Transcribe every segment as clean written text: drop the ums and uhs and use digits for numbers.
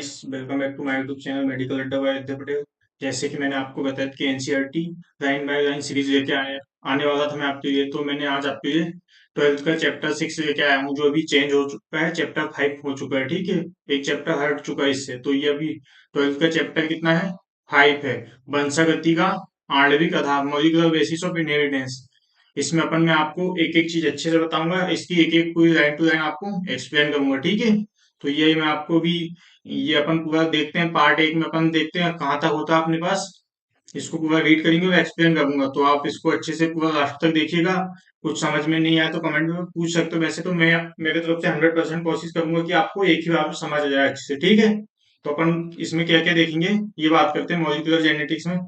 Guys, welcome back to my YouTube channel medical Adda by Aditya Patel. जैसे कि मैंने आपको बताया कि NCERT line by line series लेके आने वाला था मैं आपके लिए। तो मैंने आज आपके लिए 12th का चैप्टर 6 लेके आया हूँ, जो अभी चेंज हो चुका है। चैप्टर 5 हो चुका है, ठीक है। एक चैप्टर हट चुका है इससे। तो ये अभी 12th का चैप्टर कितना है? 5 है। वंशागति का आणविक आधार, मॉलिक्यूलर बेसिस ऑफ इनहेरिटेंस। इसमें अपन मैं आपको एक एक चीज अच्छे से बताऊंगा, इसकी एक एक पूरी लाइन टू लाइन आपको एक्सप्लेन करूंगा, ठीक है। तो ये मैं आपको भी ये अपन पूरा देखते हैं। पार्ट एक में अपन देखते हैं कहाँ तक होता है अपने पास। इसको पूरा रीड करेंगे और एक्सप्लेन करूंगा, तो आप इसको अच्छे से पूरा लास्ट तक देखिएगा। कुछ समझ में नहीं आया तो कमेंट में पूछ सकते हो। वैसे तो मैं मेरे तरफ से 100% कोशिश करूंगा कि आपको एक ही बार में समझ आ जाए अच्छे से, ठीक है। तो अपन इसमें क्या क्या देखेंगे, ये बात करते हैं मॉलिक्यूलर जेनेटिक्स में।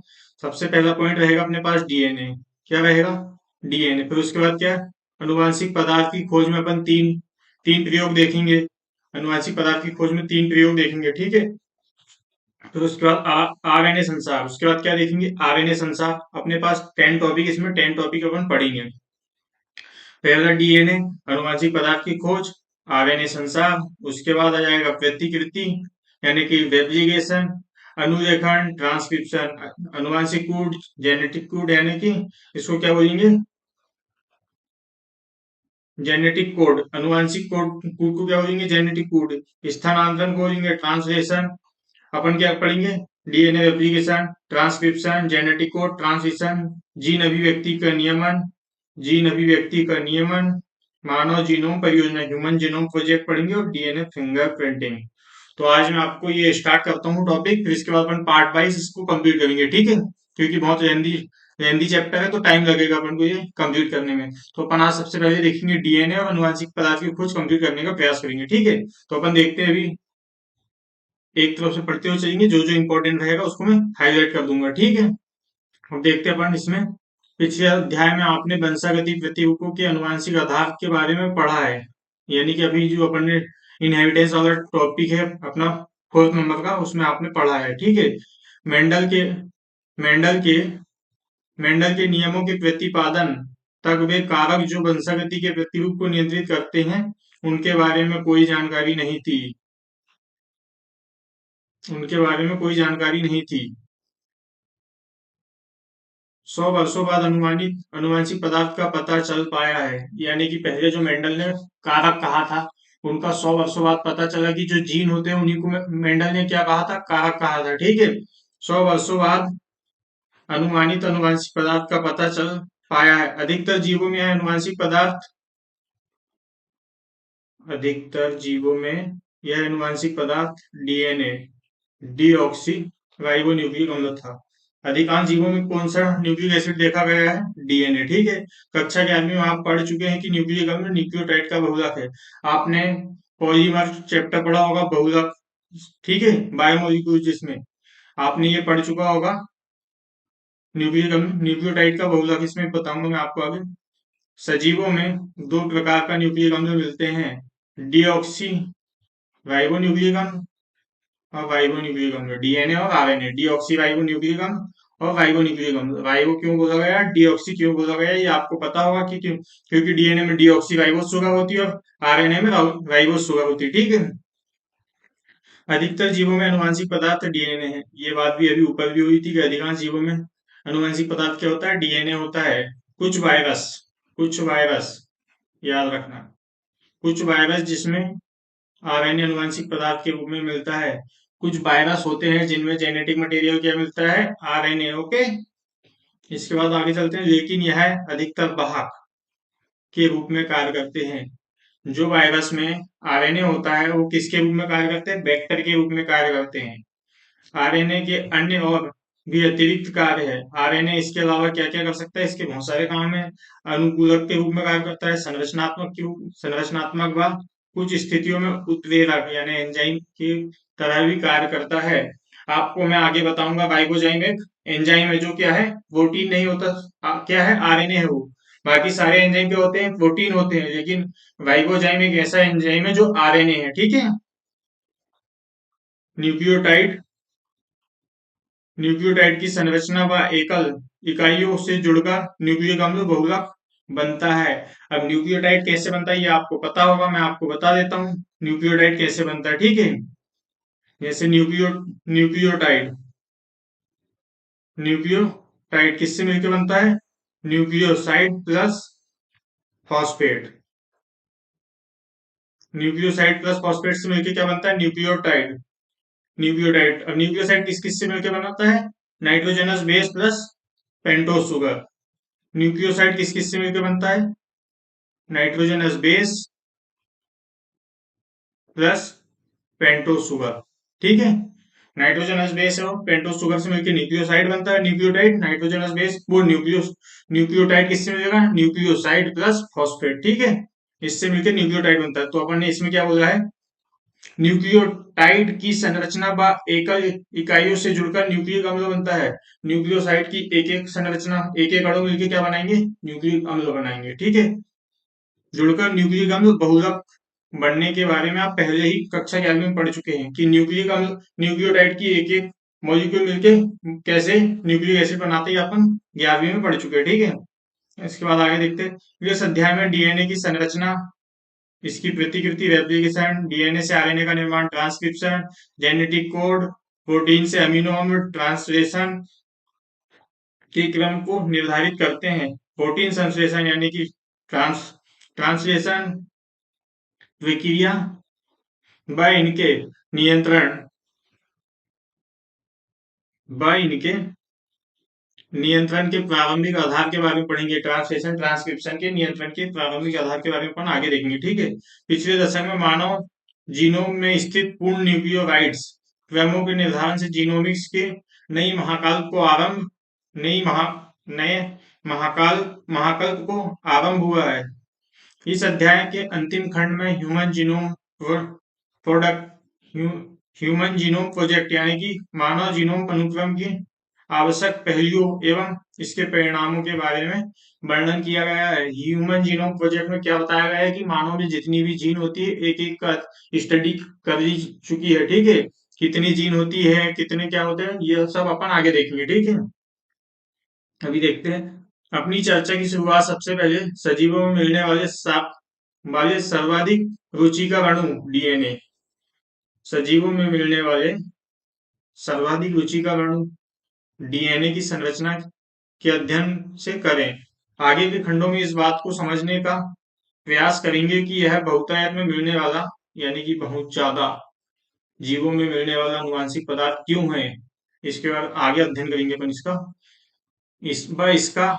सबसे पहला पॉइंट रहेगा अपने पास डीएनए। क्या रहेगा? डीएनए। फिर उसके बाद क्या? अनुवांशिक पदार्थ की खोज में अपन तीन तीन प्रयोग देखेंगे। अनुवांशिक पदार्थ की खोज में तीन प्रयोग देखेंगे, ठीक है। फिर उसके बाद आरएनए संसार। उसके बाद क्या देखेंगे? आरएनए संसार। अपने पास 10 टॉपिक, इसमें 10 टॉपिक अपन पढ़ेंगे। पहला डीएनए, अनुवांशिक पदार्थ की खोज, आरएनए संसार। उसके बाद आ जाएगा प्रतिकृति यानी कि रेप्लिकेशन, अनुलेखन, ट्रांसक्रिप्शन, अनुवांशिक कोड, जेनेटिक कोड यानी कि इसको क्या बोलेंगे? Genetic code. अनुवांशिक कोड कोड को क्या बोलेंगे? Genetic code. स्थानांतरण को बोलेंगे ट्रांसलेशन। अपन क्या पढ़ेंगे? DNA replication, transcription, genetic code, translation, gene अभिव्यक्ति का नियमन, जीन अभिव्यक्ति का नियमन, मानव जीनोम परियोजना, ह्यूमन जीनोम प्रोजेक्ट पढ़ेंगे, और डीएनए फिंगरप्रिंटिंग। तो आज मैं आपको ये स्टार्ट करता हूँ टॉपिक, फिर इसके बाद अपन पार्ट वाइज इसको कंप्लीट करेंगे, ठीक है। क्योंकि बहुत लेंदी लेंदी चैप्टर है, तो टाइम लगेगा अपन को ये कंप्लीट करने में। तो अपन आज सबसे पहले देखेंगे डीएनए और अनुवांशिक पदार्थ की खोज कंप्लीट करने का प्रयास करेंगे, ठीक है। तो अपन देखते हैं अभी, एक तरफ से पढ़ते हुए चलेंगे। जो जो इंपॉर्टेंट रहेगा उसको मैं हाईलाइट कर दूंगा, ठीक है। अब देखते हैं अपन इसमें। पिछले अध्याय में आपने वंशागति प्रतिरूपों के अनुवांशिक आधार के बारे में पढ़ा है। यानी कि अभी जो अपन ने इनहेरिटेंस वाला टॉपिक है अपना 4th नंबर का, उसमें आपने पढ़ा है, ठीक है। मेंडल के मेंडल के मेंडल के नियमों के प्रतिपादन तक वे कारक जो वंशागति के प्रतिरूप को नियंत्रित करते हैं, उनके बारे में कोई जानकारी नहीं थी। उनके बारे में कोई जानकारी नहीं थी। 100 वर्षों बाद अनुमानित अनुवांशिक पदार्थ का पता चल पाया है। यानी कि पहले जो मेंडल ने कारक कहा था, उनका 100 वर्षों बाद पता चला कि जो जीन होते हैं उन्हीं को मेंडल ने क्या कहा था? कारक कहा था, ठीक है। 100 वर्षों बाद अनुमानित अनुवांशिक पदार्थ का पता चल पाया है। अधिकतर जीवों में यह अनुवांशिक पदार्थ अधिकतर जीवों में यह अनुवांशिक पदार्थ डीएनए, डीऑक्सी राइबो न्यूक्लिक अम्ल था। अधिकांश जीवों में कौन सा न्यूक्लिक एसिड देखा गया है? डीएनए, ठीक है। कक्षा 11वीं में आप पढ़ चुके हैं कि न्यूक्लिक अम्ल न्यूक्लियोटाइड का बहुलक है। आपने पॉलीमर चैप्टर पढ़ा होगा, बहुलक, ठीक है, बायोमोलिक्यूल, जिसमें आपने ये पढ़ चुका होगा। न्यूक्लिक अम्ल न्यूक्लियोटाइड का बहुलक इसमें बताऊंगा मैं आपको आगे। सजीवों में दो प्रकार का न्यूक्लिक अम्ल मिलते हैं, डीऑक्सी राइबो न्यूक्लिक अम्ल और राइबो न्यूक्लिक अम्ल। डीएनए और आरएनए, डीऑक्सी राइबो न्यूक्लिक अम्ल और राइबो न्यूक्लिक अम्ल। राइबो क्यों बोला गया, डीऑक्सी क्यों बोला गया, ये आपको पता होगा कि क्यों? क्योंकि डीएनए में डीऑक्सी राइबोस शुगर होती है और आरएनए में राइबोस शुगर होती है, ठीक है। अधिकतर जीवों में अनुवांशिक पदार्थ डीएनए है। ये बात भी अभी ऊपर भी हुई थी कि अधिकांश जीवों में अनुवांशिक पदार्थ क्या होता है? डीएनए होता है। कुछ वायरस कुछ वायरस याद रखना, कुछ वायरस जिसमें आरएनए अनुवांशिक पदार्थ के रूप में मिलता है। कुछ वायरस होते हैं जिनमें जेनेटिक मटेरियल क्या मिलता है? RNA, okay. इसके बाद आगे चलते हैं। लेकिन यह अधिकतर वाहक के रूप में कार्य करते हैं। जो वायरस में आरएनए होता है वो किसके रूप में कार्य करते हैं? वेक्टर के रूप में कार्य करते हैं। आरएनए के अन्य और भी अतिरिक्त कार्य है। आरएनए इसके अलावा क्या क्या कर सकता है? इसके बहुत सारे काम है। अनुकूलक के रूप में कार्य करता है, संरचनात्मक व कुछ स्थितियों में उत्प्रेरक यानी एंजाइम की तरह भी कार्य करता है। आपको मैं आगे बताऊंगा। राइबोजाइम एक एंजाइम है जो क्या है? प्रोटीन नहीं होता। क्या है? आरएनए है वो। बाकी सारे एंजाइम क्या होते हैं? प्रोटीन होते हैं, लेकिन राइबोजाइम एक ऐसा एंजाइम है जो आरएनए है, ठीक है। न्यूक्लियोटाइड न्यूक्लियोटाइड की संरचना व एकल इकाइयों से जुड़कर न्यूक्लिक अम्ल बहुलक बनता है। अब न्यूक्लियोटाइड कैसे बनता है ये आपको पता होगा, मैं आपको बता देता हूँ न्यूक्लियोटाइड कैसे बनता है, ठीक है। जैसे न्यूक्लियोटाइड, न्यूक्लियोटाइड किससे मिलकर बनता है? Nucleoside plus phosphate. Nucleoside plus phosphate से मिलकर क्या बनता है? न्यूक्लियोटाइड। न्यूक्लियोटाइड, अब न्यूक्लियोसाइड किस किस से मिलकर बनता है? Nitrogenous base plus pentose sugar. Nucleoside किस किस से मिलकर बनता है? Nitrogenous base plus pentose sugar. ठीक है, नाइट्रोजनस बेस और पेंटोज शुगर से मिलकर न्यूक्लियोसाइड बनता है, न्यूक्लियोटाइड। नाइट्रोजनस बेस वो न्यूक्लियोटाइड किससे मिलेगा? Nucleoside plus phosphate. ठीक है, इससे मिलकर न्यूक्लियोटाइड बनता है। तो अपन ने इसमें क्या बोला है? न्यूक्लियोटाइड की संरचना व एकल इकाइयों से जुड़कर न्यूक्लिक अम्ल बनता है। न्यूक्लियोसाइड की एक एक संरचना, एक एक अणु मिलकर क्या बनाएंगे? न्यूक्लिक अम्ल बनाएंगे। ठीक है, जुड़कर न्यूक्लिक अम्ल बहुलक बनने के बारे में आप पहले ही कक्षा 11वीं में पढ़ चुके हैं कि न्यूक्लिक अम्ल, न्यूक्लियोटाइड की एक एक मॉलिक्यूल मिलके कैसे न्यूक्लिक एसिड बनाते हैं, अपन 11वीं में पढ़ चुके हैं। ठीक है, इसके बाद आगे देखते हैं। इस अध्याय में डीएनए की संरचना, इसकी प्रतिकृति, रेप्लिकेशन, डीएनए से आरएनए का निर्माण, ट्रांसक्रिप्शन, जेनेटिक कोड, प्रोटीन से अमीनो अम्ल ट्रांसलेशन के क्रम को निर्धारित करते हैं। प्रोटीन संश्लेषण यानी कि ट्रांसलेशन प्रक्रिया व इनके नियंत्रण इनके नियंत्रण के प्रारंभिक आधार के बारे में पढ़ेंगे। ट्रांसलेशन ट्रांसक्रिप्शन के नियंत्रण के प्रारंभिक आधार के बारे में अपन आगे देखेंगे। ठीक है, पिछले दशक में मानव जीनोम में स्थित पूर्ण न्यूक्लियोटाइड्स क्रमों के निर्धारण से जीनोमिक्स के नई महाकाल को आरंभ नई महा नए महाकल्प को आरंभ हुआ है। इस अध्याय के अंतिम खंड में प्रोडक्ट ह्यूमन जीनोम प्रोजेक्ट यानी कि मानव जीनोम अनुक्रम की आवश्यक पहलुओं एवं इसके परिणामों के बारे में वर्णन किया गया है। ह्यूमन जीनोम प्रोजेक्ट में क्या बताया गया है कि मानव में जितनी भी जीन होती है एक एक का स्टडी कर ली चुकी है। ठीक है, कितनी जीन होती है, कितने क्या होते हैं, ये सब अपन आगे देखेंगे। ठीक है, अभी देखते हैं। अपनी चर्चा की शुरुआत सबसे पहले सजीवों में मिलने वाले सर्वाधिक रुचि का अणु डीएनए, सजीवों में मिलने वाले सर्वाधिक रुचि का अणु डीएनए की संरचना के अध्ययन से करें। आगे के खंडों में इस बात को समझने का प्रयास करेंगे कि यह बहुतायत में मिलने वाला यानी कि बहुत ज्यादा जीवों में मिलने वाला आनुवांशिक पदार्थ क्यों है। इसके बाद आगे अध्ययन करेंगे अपन इसका। इसका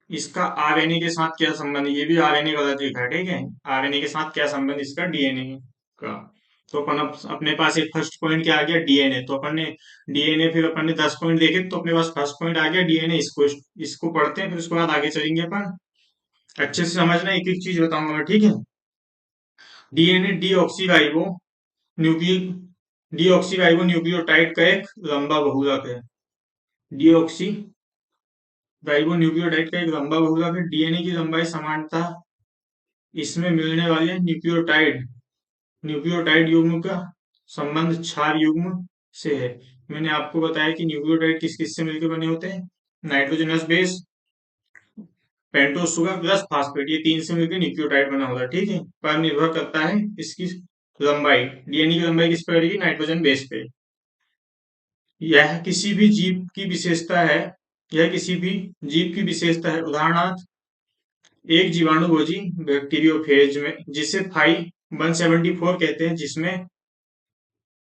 इसका आरएनए के साथ क्या संबंध है, ये भी आरएनए गलत लिखा है। ठीक है, आरएनए के साथ क्या संबंध इसका डीएनए का। तो अपन अपने पास एक फर्स्ट पॉइंट क्या आ गया? डीएनए। तो अपन ने डीएनए, फिर अपन ने 10 पॉइंट देखे तो अपने पास फर्स्ट पॉइंट आ गया डीएनए। इसको पढ़ते हैं, फिर उसके बाद आगे चलेंगे अपन। अच्छे से समझना, एक एक चीज बताऊंगा मैं। ठीक है, डीएनए न्यूक्लिक डीऑक्सीराइबो न्यूक्लियोटाइड का एक लंबा बहुलक है। डीऑक्सी राइबोन्यूक्लियोटाइड का एक लंबा बहुलक है। डीएनए की लंबाई समानता इसमें मिलने वाले न्यूक्लियोटाइड युग्म का संबंध क्षार युग्म से है। मैंने आपको बताया कि न्यूक्लियोटाइड किस किस से मिलकर बने होते हैं? Nitrogenous base, pentose sugar plus phosphate, ये तीन से मिलकर न्यूक्लियोटाइड बना होता है। ठीक है, पर निर्भर करता है इसकी लंबाई। डीएनए की लंबाई किस पर रहेगी? नाइट्रोजन बेस पे। यह किसी भी जीव की विशेषता है उदाहरणार्थ एक जीवाणुभोजी बैक्टीरियोफेज में, जिसे 5174 कहते हैं, जिसमें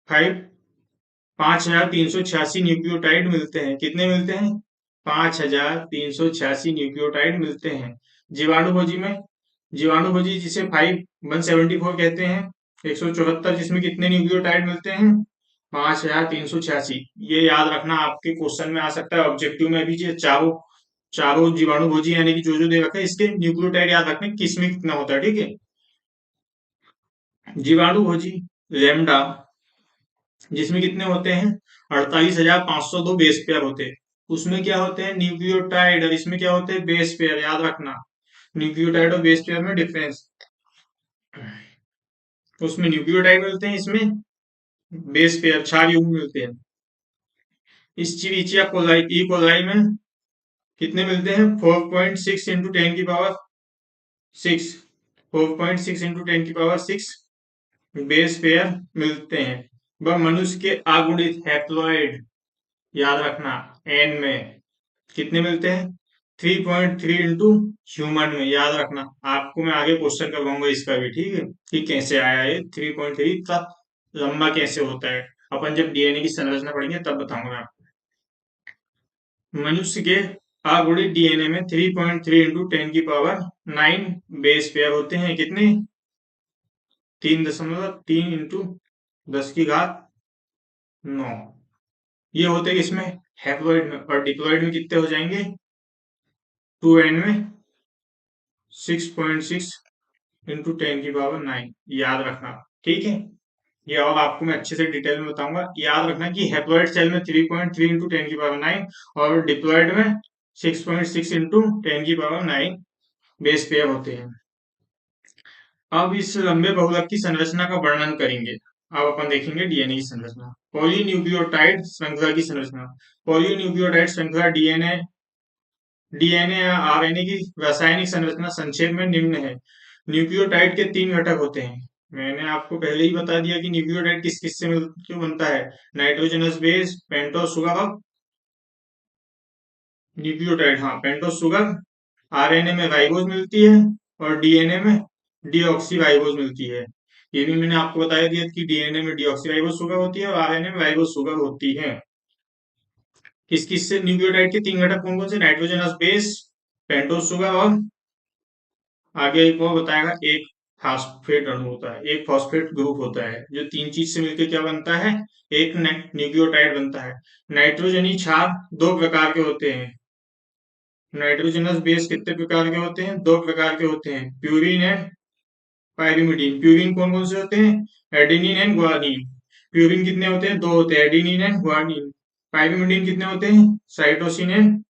5386 न्यूक्लियोटाइड मिलते हैं। कितने मिलते हैं? 5386 न्यूक्लियोटाइड मिलते हैं जीवाणुभोजी जिसे 5174 कहते हैं। 174 जिसमें कितने न्यूक्लियोटाइड मिलते हैं? 5386। ये याद रखना, आपके क्वेश्चन में आ सकता है, ऑब्जेक्टिव में भी। ये चारों चारों जीवाणुभोजी यानी कि जो दे रखा है, इसके न्यूक्लियोटाइड याद रखने किसमें कितना होता है। ठीक है, जीवाणुभोजी लैम्डा जिसमें कितने होते हैं? 48,502 बेस पेयर होते हैं। उसमें क्या होते हैं? न्यूक्लियोटाइड। और इसमें क्या होते हैं? Base pair. याद रखना, न्यूक्लियोटाइड और बेस पेयर में डिफरेंस। उसमें न्यूक्लियोटाइड मिलते हैं, इसमें बेस पेयर क्षार युग्म मिलते हैं। इस चिविचिया कोलाई ई कोलाई में कितने मिलते हैं? 4.6 इंटू 10 की पावर 6, 4.6 इंटू 10 की पावर 6 बेस पेयर मिलते हैं। वह मनुष्य के अगुणित हैप्लॉइड, याद रखना, एन में कितने मिलते हैं? 3.3 इंटू ह्यूमन में, याद रखना। आपको मैं आगे क्वेश्चन करवाऊंगा इसका भी, ठीक है, कि कैसे आया ये 3.3 इतना लंबा कैसे होता है। अपन जब डीएनए की संरचना पढ़ेंगे तब बताऊंगा आपको। मनुष्य के अगुणित डीएनए में 3.3 इंटू 10⁻9 बेस पेयर होते हैं। कितने? 3.3 इंटू 10⁻9 ये होते हैं इसमें हैप्लॉइड में, और डिप्लॉइड में कितने हो जाएंगे? 2n में 6.6 इंटू 10⁻9, याद रखना, ठीक है। ये और आपको मैं अच्छे से डिटेल में बताऊंगा। याद रखना कि हैप्लॉइड सेल में 3.3 इंटू 10⁻9 और डिप्लॉइड में 6.6 इंटू 10⁻9 बेस पेयर होते हैं। अब इस लंबे बहुलक की संरचना का वर्णन करेंगे। अब अपन देखेंगे डीएनए की संरचना। पॉलीन्यूक्लियोटाइड श्रृंखला की संरचना। पॉलीन्यूक्लियोटाइड श्रृंखला डीएनए डीएनए या आरएनए की रासायनिक संरचना संक्षेप में निम्न है। न्यूक्लियोटाइड के 3 घटक होते हैं। मैंने आपको पहले ही बता दिया कि न्यूक्लियोटाइड किस किस से क्यों बनता है। नाइट्रोजनस बेस, पेंटोस शुगर और न्यूक्लियोटाइड, हाँ, पेंटोस शुगर। आरएनए में राइबोज मिलती है और डीएनए में डीऑक्सी राइबोज मिलती है। ये भी मैंने आपको बताया दिया कि डीएनए में डीऑक्सी राइबोज शुगर होती है और आरएनए में राइबोज शुगर होती है। किस किस से न्यूक्लियोटाइड के 3 घटक कौन कौन से? नाइट्रोजनस बेस, पेंटोस शुगर और आगे एक और बताएगा, एक फास्फेट अणु होता है, एक फास्फेट ग्रुप होता है, जो 3 चीज से मिलकर क्या बनता है? एक न्यूक्लियोटाइड बनता है। नाइट्रोजनी क्षार 2 प्रकार के होते हैं। नाइट्रोजनस बेस कितने प्रकार के होते हैं? 2 प्रकार के होते हैं, प्यूरिन एंड पाइरिमिडीन। प्यूरिन कौन कौन से होते हैं? Adenine and guanine. प्यूरिन कितने होते हैं? 2 होते हैं, एडेनिन एंड ग्वानिन। पाइरिमिडीन कितने होते हैं? Cytosine and.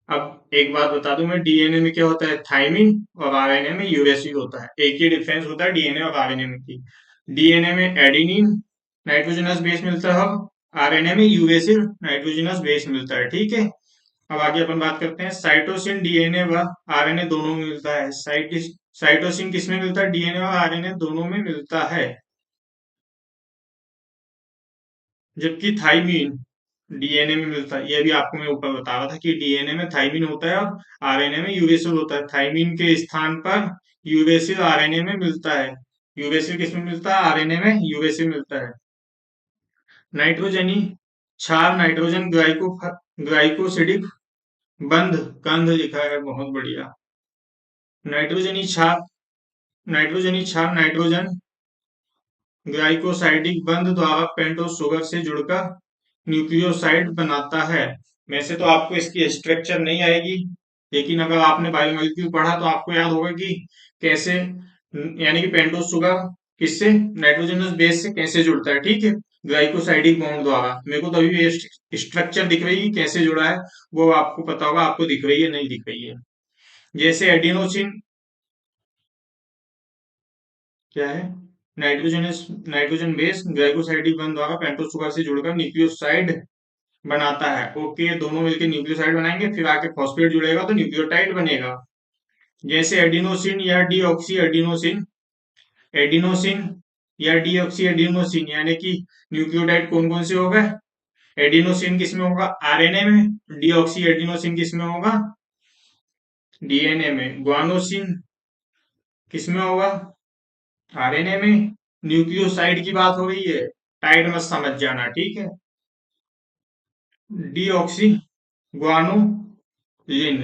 अब एक बात बता दूं मैं, डीएनए में क्या होता है? थाइमिन, और आरएनए में यूरेसिल होता है। एक ही डिफरेंस होता है डीएनए और आरएनए में की। डीएनए में एडेनिन नाइट्रोजनस बेस मिलता है, आरएनए में यूरेसिल नाइट्रोजनस बेस मिलता है, ठीक है। अब आगे अपन बात करते हैं, साइटोसिन डीएनए व आरएनए दोनों में मिलता है। साइटोसिन किस में मिलता है? डीएनए और आरएनए दोनों में मिलता है। जबकि थाइमीन डीएनए में मिलता है। ये भी आपको मैं ऊपर बता रहा था कि डीएनए में थाइमीन होता है और आरएनए में यूरेसिल होता है। थाइमीन के स्थान पर यूरेसिल आरएनए में मिलता है। यूरेसिल किस में मिलता है? आरएनए में यूरेसिल मिलता है। नाइट्रोजनी क्षार नाइट्रोजन ग्लाइकोसिडिक बंध कंध लिखा है, बहुत बढ़िया। नाइट्रोजनी क्षार नाइट्रोजनी क्षार नाइट्रोजन ग्लाइकोसाइडिक बंध द्वारा पेंटोस शुगर से जुड़कर न्यूक्लियोसाइड बनाता है। वैसे तो आपको इसकी स्ट्रक्चर नहीं आएगी, लेकिन अगर आपने बायोमोलिक्यूल पढ़ा तो आपको याद होगा कि कैसे, यानी कि पेंटोस शुगर किससे? नाइट्रोजनस बेस से कैसे जुड़ता है, ठीक है, ग्लाइकोसाइडिक बॉन्ड द्वारा। मेरे को तो अभी ये स्ट्रक्चर दिख रही है कैसे जुड़ा है, वो आपको पता होगा। आपको दिख रही है, नहीं दिख रही है? जैसे एडिनोसिन क्या है? नाइट्रोजन बेस ग्लाइकोसाइडिक बॉन्ड द्वारा पेंटोस शुगर से जुड़कर न्यूक्लियोसाइड बनाता है। ओके, दोनों मिलकर न्यूक्लियोसाइड बनाएंगे, फिर आके फॉस्फेट जुड़ेगा तो न्यूक्लियोटाइड बनेगा। जैसे एडिनोसिन या डीऑक्सी एडिनोसिन, एडिनोसिन या डीऑक्सी एडिनोसिन, यानी कि न्यूक्लियोटाइड कौन कौन से हो गए? एडिनोसिन किसमें होगा? आरएनए में। डीऑक्सी एडिनोसिन किसमें होगा? डीएनए में। ग्वानोसिन किसमें होगा? आरएनए में। न्यूक्लियोसाइड की बात हो रही है, टाइड मत समझ जाना, ठीक है। डीऑक्सी ग्वानोलिन,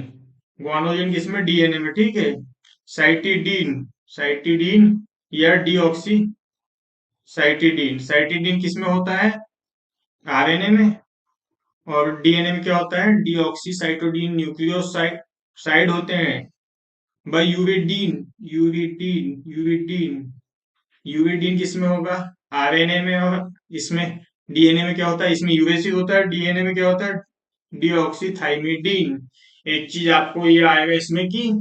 ग्वानोलिन किसमें? डीएनए में, ठीक है। साइटिडीन, साइटिडीन या डीऑक्सी साइटिडीन, साइटिडीन किसमें होता है? आरएनए में। और डीएनए में क्या होता है? डीऑक्सी साइटोडीन न्यूक्लियोसाइड साइड होते हैं। By uridine, uridine uridine uridine किसमें होगा? आरएनए में। और इसमें डीएनए में क्या होता है? इसमें यूरेसिल होता है, डीएनए में क्या होता है? डीऑक्सीथाइमिडीन। एक चीज आपको ये आएगा इसमें कि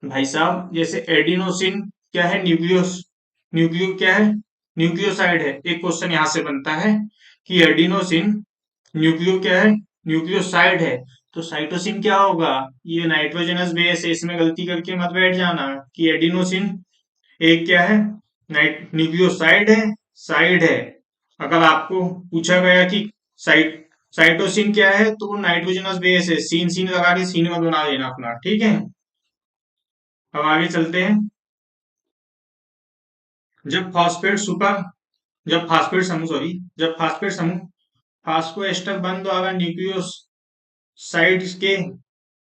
भाई साहब, जैसे एडिनोसिन क्या है? न्यूक्लियो क्या है? न्यूक्लियोसाइड है। एक क्वेश्चन यहां से बनता है कि एडिनोसिन न्यूक्लियो क्या है? न्यूक्लियोसाइड है। तो साइटोसिन क्या होगा? ये नाइट्रोजनस बेस है, इसमें गलती करके मत बैठ जाना कि एडिनोसिन एक क्या है? न्यूक्लियोसाइड है, साइड है। अगर आपको पूछा गया कि साइट साइटोसिन क्या है, तो वो नाइट्रोजनस बेस है। सीन सीन लगा के सीन में बना देना अपना, ठीक है। अब आगे चलते हैं। जब फास्फेट सुपर जब फास्फेट समूह सॉरी जब फास्फेट समूह फास्फोएस्टर बंध द्वारा न्यूक्लियोसाइड्स के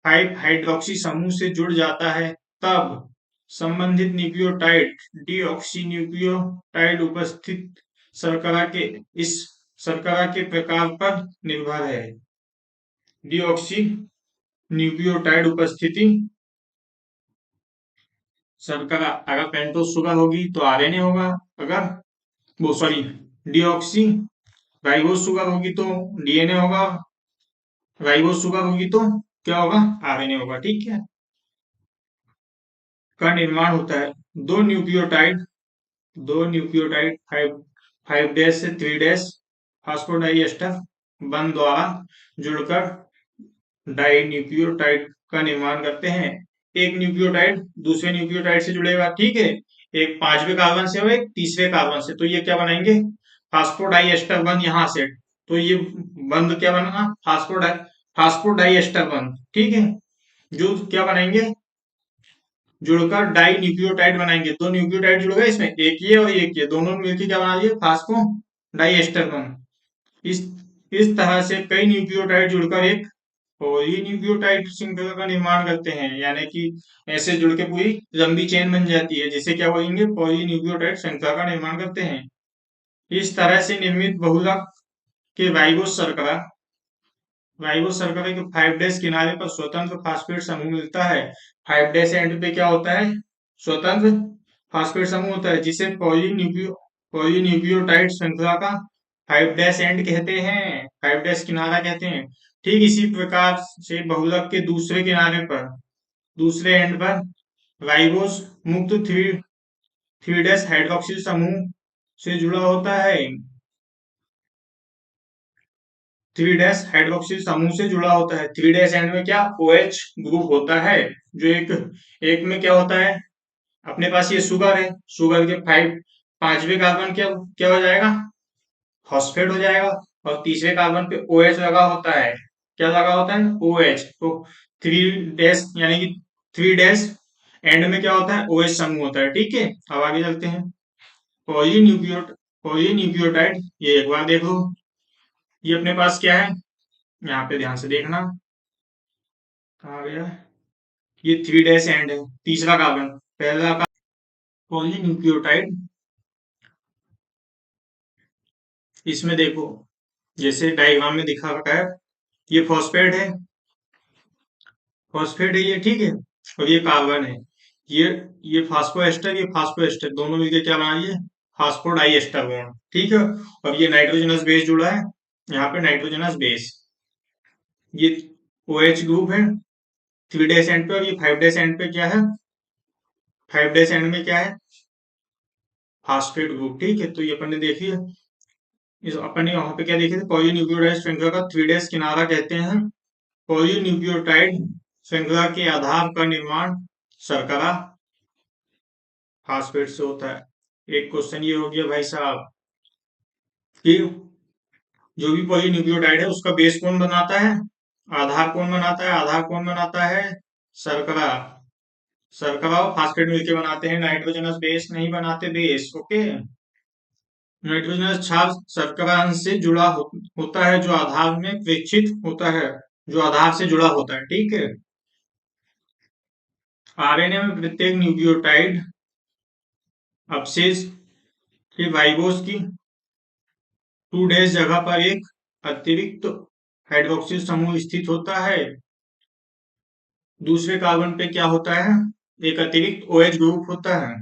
5 हाइड्रोक्सी समूह से जुड़ जाता है, तब संबंधित न्यूक्लियोटाइड डीऑक्सी न्यूक्लियोटाइड उपस्थित शर्करा के इस शर्करा के प्रकार पर निर्भर है। डीऑक्सी न्यूक्लियोटाइड उपस्थिति शर्करा, अगर पेंटोस शुगर होगी तो आरएनए होगा। अगर वो सॉरी डीऑक्सी राइबोस शुगर होगी तो डीएनए होगा। राइबोस शुगर होगी तो क्या होगा? आरएनए होगा, ठीक है। का निर्माण होता है। दो न्यूक्लियोटाइड दो न्यूक्लियोटाइड 5 डैश से 3 डैश फास्फोडाइएस्टर बंध द्वारा जुड़कर डाई न्यूक्लियोटाइड का निर्माण करते हैं। एक न्यूक्लियोटाइड दूसरे न्यूक्लियोटाइड से जुड़ेगा, ठीक है। एक 5वें कार्बन से और एक तीसरे कार्बन से, तो ये क्या बनाएंगे? फास्फोडाइएस्टर बंध यहाँ से, तो ये बंध क्या बनेगा? फास्फोडाइएस्टर बंध, ठीक है। जो क्या बनाएंगे? जुड़कर डाई न्यूक्लियोटाइड बनाएंगे। दो न्यूक्लियोटाइड जुड़ गए इसमें, एक ये और एक ये, दोनों मिलकर क्या बना लिए? Phospho diester bond. इस तरह से कई न्यूक्लियोटाइड जुड़कर एक पॉलीन्यूक्लियोटाइड श्रृंखला का निर्माण करते हैं, यानी कि ऐसे जुड़ के पूरी लंबी चेन बन जाती है, जिसे क्या बोलेंगे? पॉलीन्यूक्लियोटाइड श्रृंखला का निर्माण करते हैं। इस तरह से निर्मित बहुलक के राइबोस शर्करा के 5 डैश किनारे पर स्वतंत्र फास्फेट समूह मिलता है। 5 डैश एंड पे क्या होता है? स्वतंत्र फास्फेट समूह होता है, जिसे पॉलीन्यूक्लियोटाइड श्रृंखला का 5 डैश एंड कहते हैं, 5 डैश किनारा कहते हैं। ठीक इसी प्रकार से बहुलक के दूसरे एंड पर राइबोस मुक्त 3 डैश हाइड्रोक्सिल समूह से जुड़ा होता है। 3 डैश हाइड्रोक्सिल समूह से जुड़ा होता है। 3 डैश एंड में क्या? OH ग्रुप होता है। जो एक एक में क्या होता है? अपने पास ये शुगर है, शुगर के 5वें कार्बन क्या क्या हो जाएगा? फॉस्फेट हो जाएगा। और तीसरे कार्बन पे OH लगा होता है। क्या लगा होता है? OH। तो 3 डैश यानी कि 3 डैश एंड में क्या होता है? OH समूह होता है, ठीक है। अब आगे चलते हैं। पॉलीन्यूक्लियोटाइड, ये एक बार देख लो। ये अपने पास क्या है? यहाँ पे ध्यान से देखना। कहाँ गया? ये 3 डैश एंड है, तीसरा कार्बन, पहला का पॉलीन्यूक्लियोटाइड। इसमें देखो, जैसे डायग्राम में दिखा रखा है, ये फॉस्फेट है ये, ठीक है। और ये कार्बन है। ये ये फास्फोएस्टर दोनों मिलकर क्या बना लिए? फास्फोडाइएस्टर बॉन्ड, ठीक है। और ये नाइट्रोजनस बेस जुड़ा है, यहाँ पे नाइट्रोजनस बेस। ये OH ग्रुप है 3 डैश एंड पे, और ये 5 डैश एंड पे क्या है? 5 डैश एंड में क्या है? फास्फेट ग्रुप, ठीक है। तो ये अपन ने देखी है। इस अपन ने वहां पे क्या देखे थे? पॉलीन्यूक्लियोटाइड श्रृंखला का 3 डैश किनारा कहते हैं। पॉलीन्यूक्लियोटाइड श्रृंखला के आधार का निर्माण शर्करा फास्फेट से होता है। एक क्वेश्चन ये हो गया भाई साहब कि जो भी पॉलीन्यूक्लियोटाइड है उसका बेस कौन बनाता है? आधार कौन बनाता है? आधार कौन बनाता है? शर्करा। शर्करा और फास्फेट मिलकर बनाते हैं, नाइट्रोजनस बेस नहीं बनाते बेस, ओके। नाइट्रोजनस क्षार शर्करा अंश से जुड़ा होता है, जो आधार में प्रेक्षित होता है, जो आधार से जुड़ा होता है, ठीक है। आरएनए में प्रत्येक न्यूक्लियोटाइड अवशेष के राइबोस की 2 डैश जगह पर एक अतिरिक्त हाइड्रोक्सिल समूह स्थित होता है। दूसरे कार्बन पे क्या होता है? एक अतिरिक्त OH ग्रुप होता है।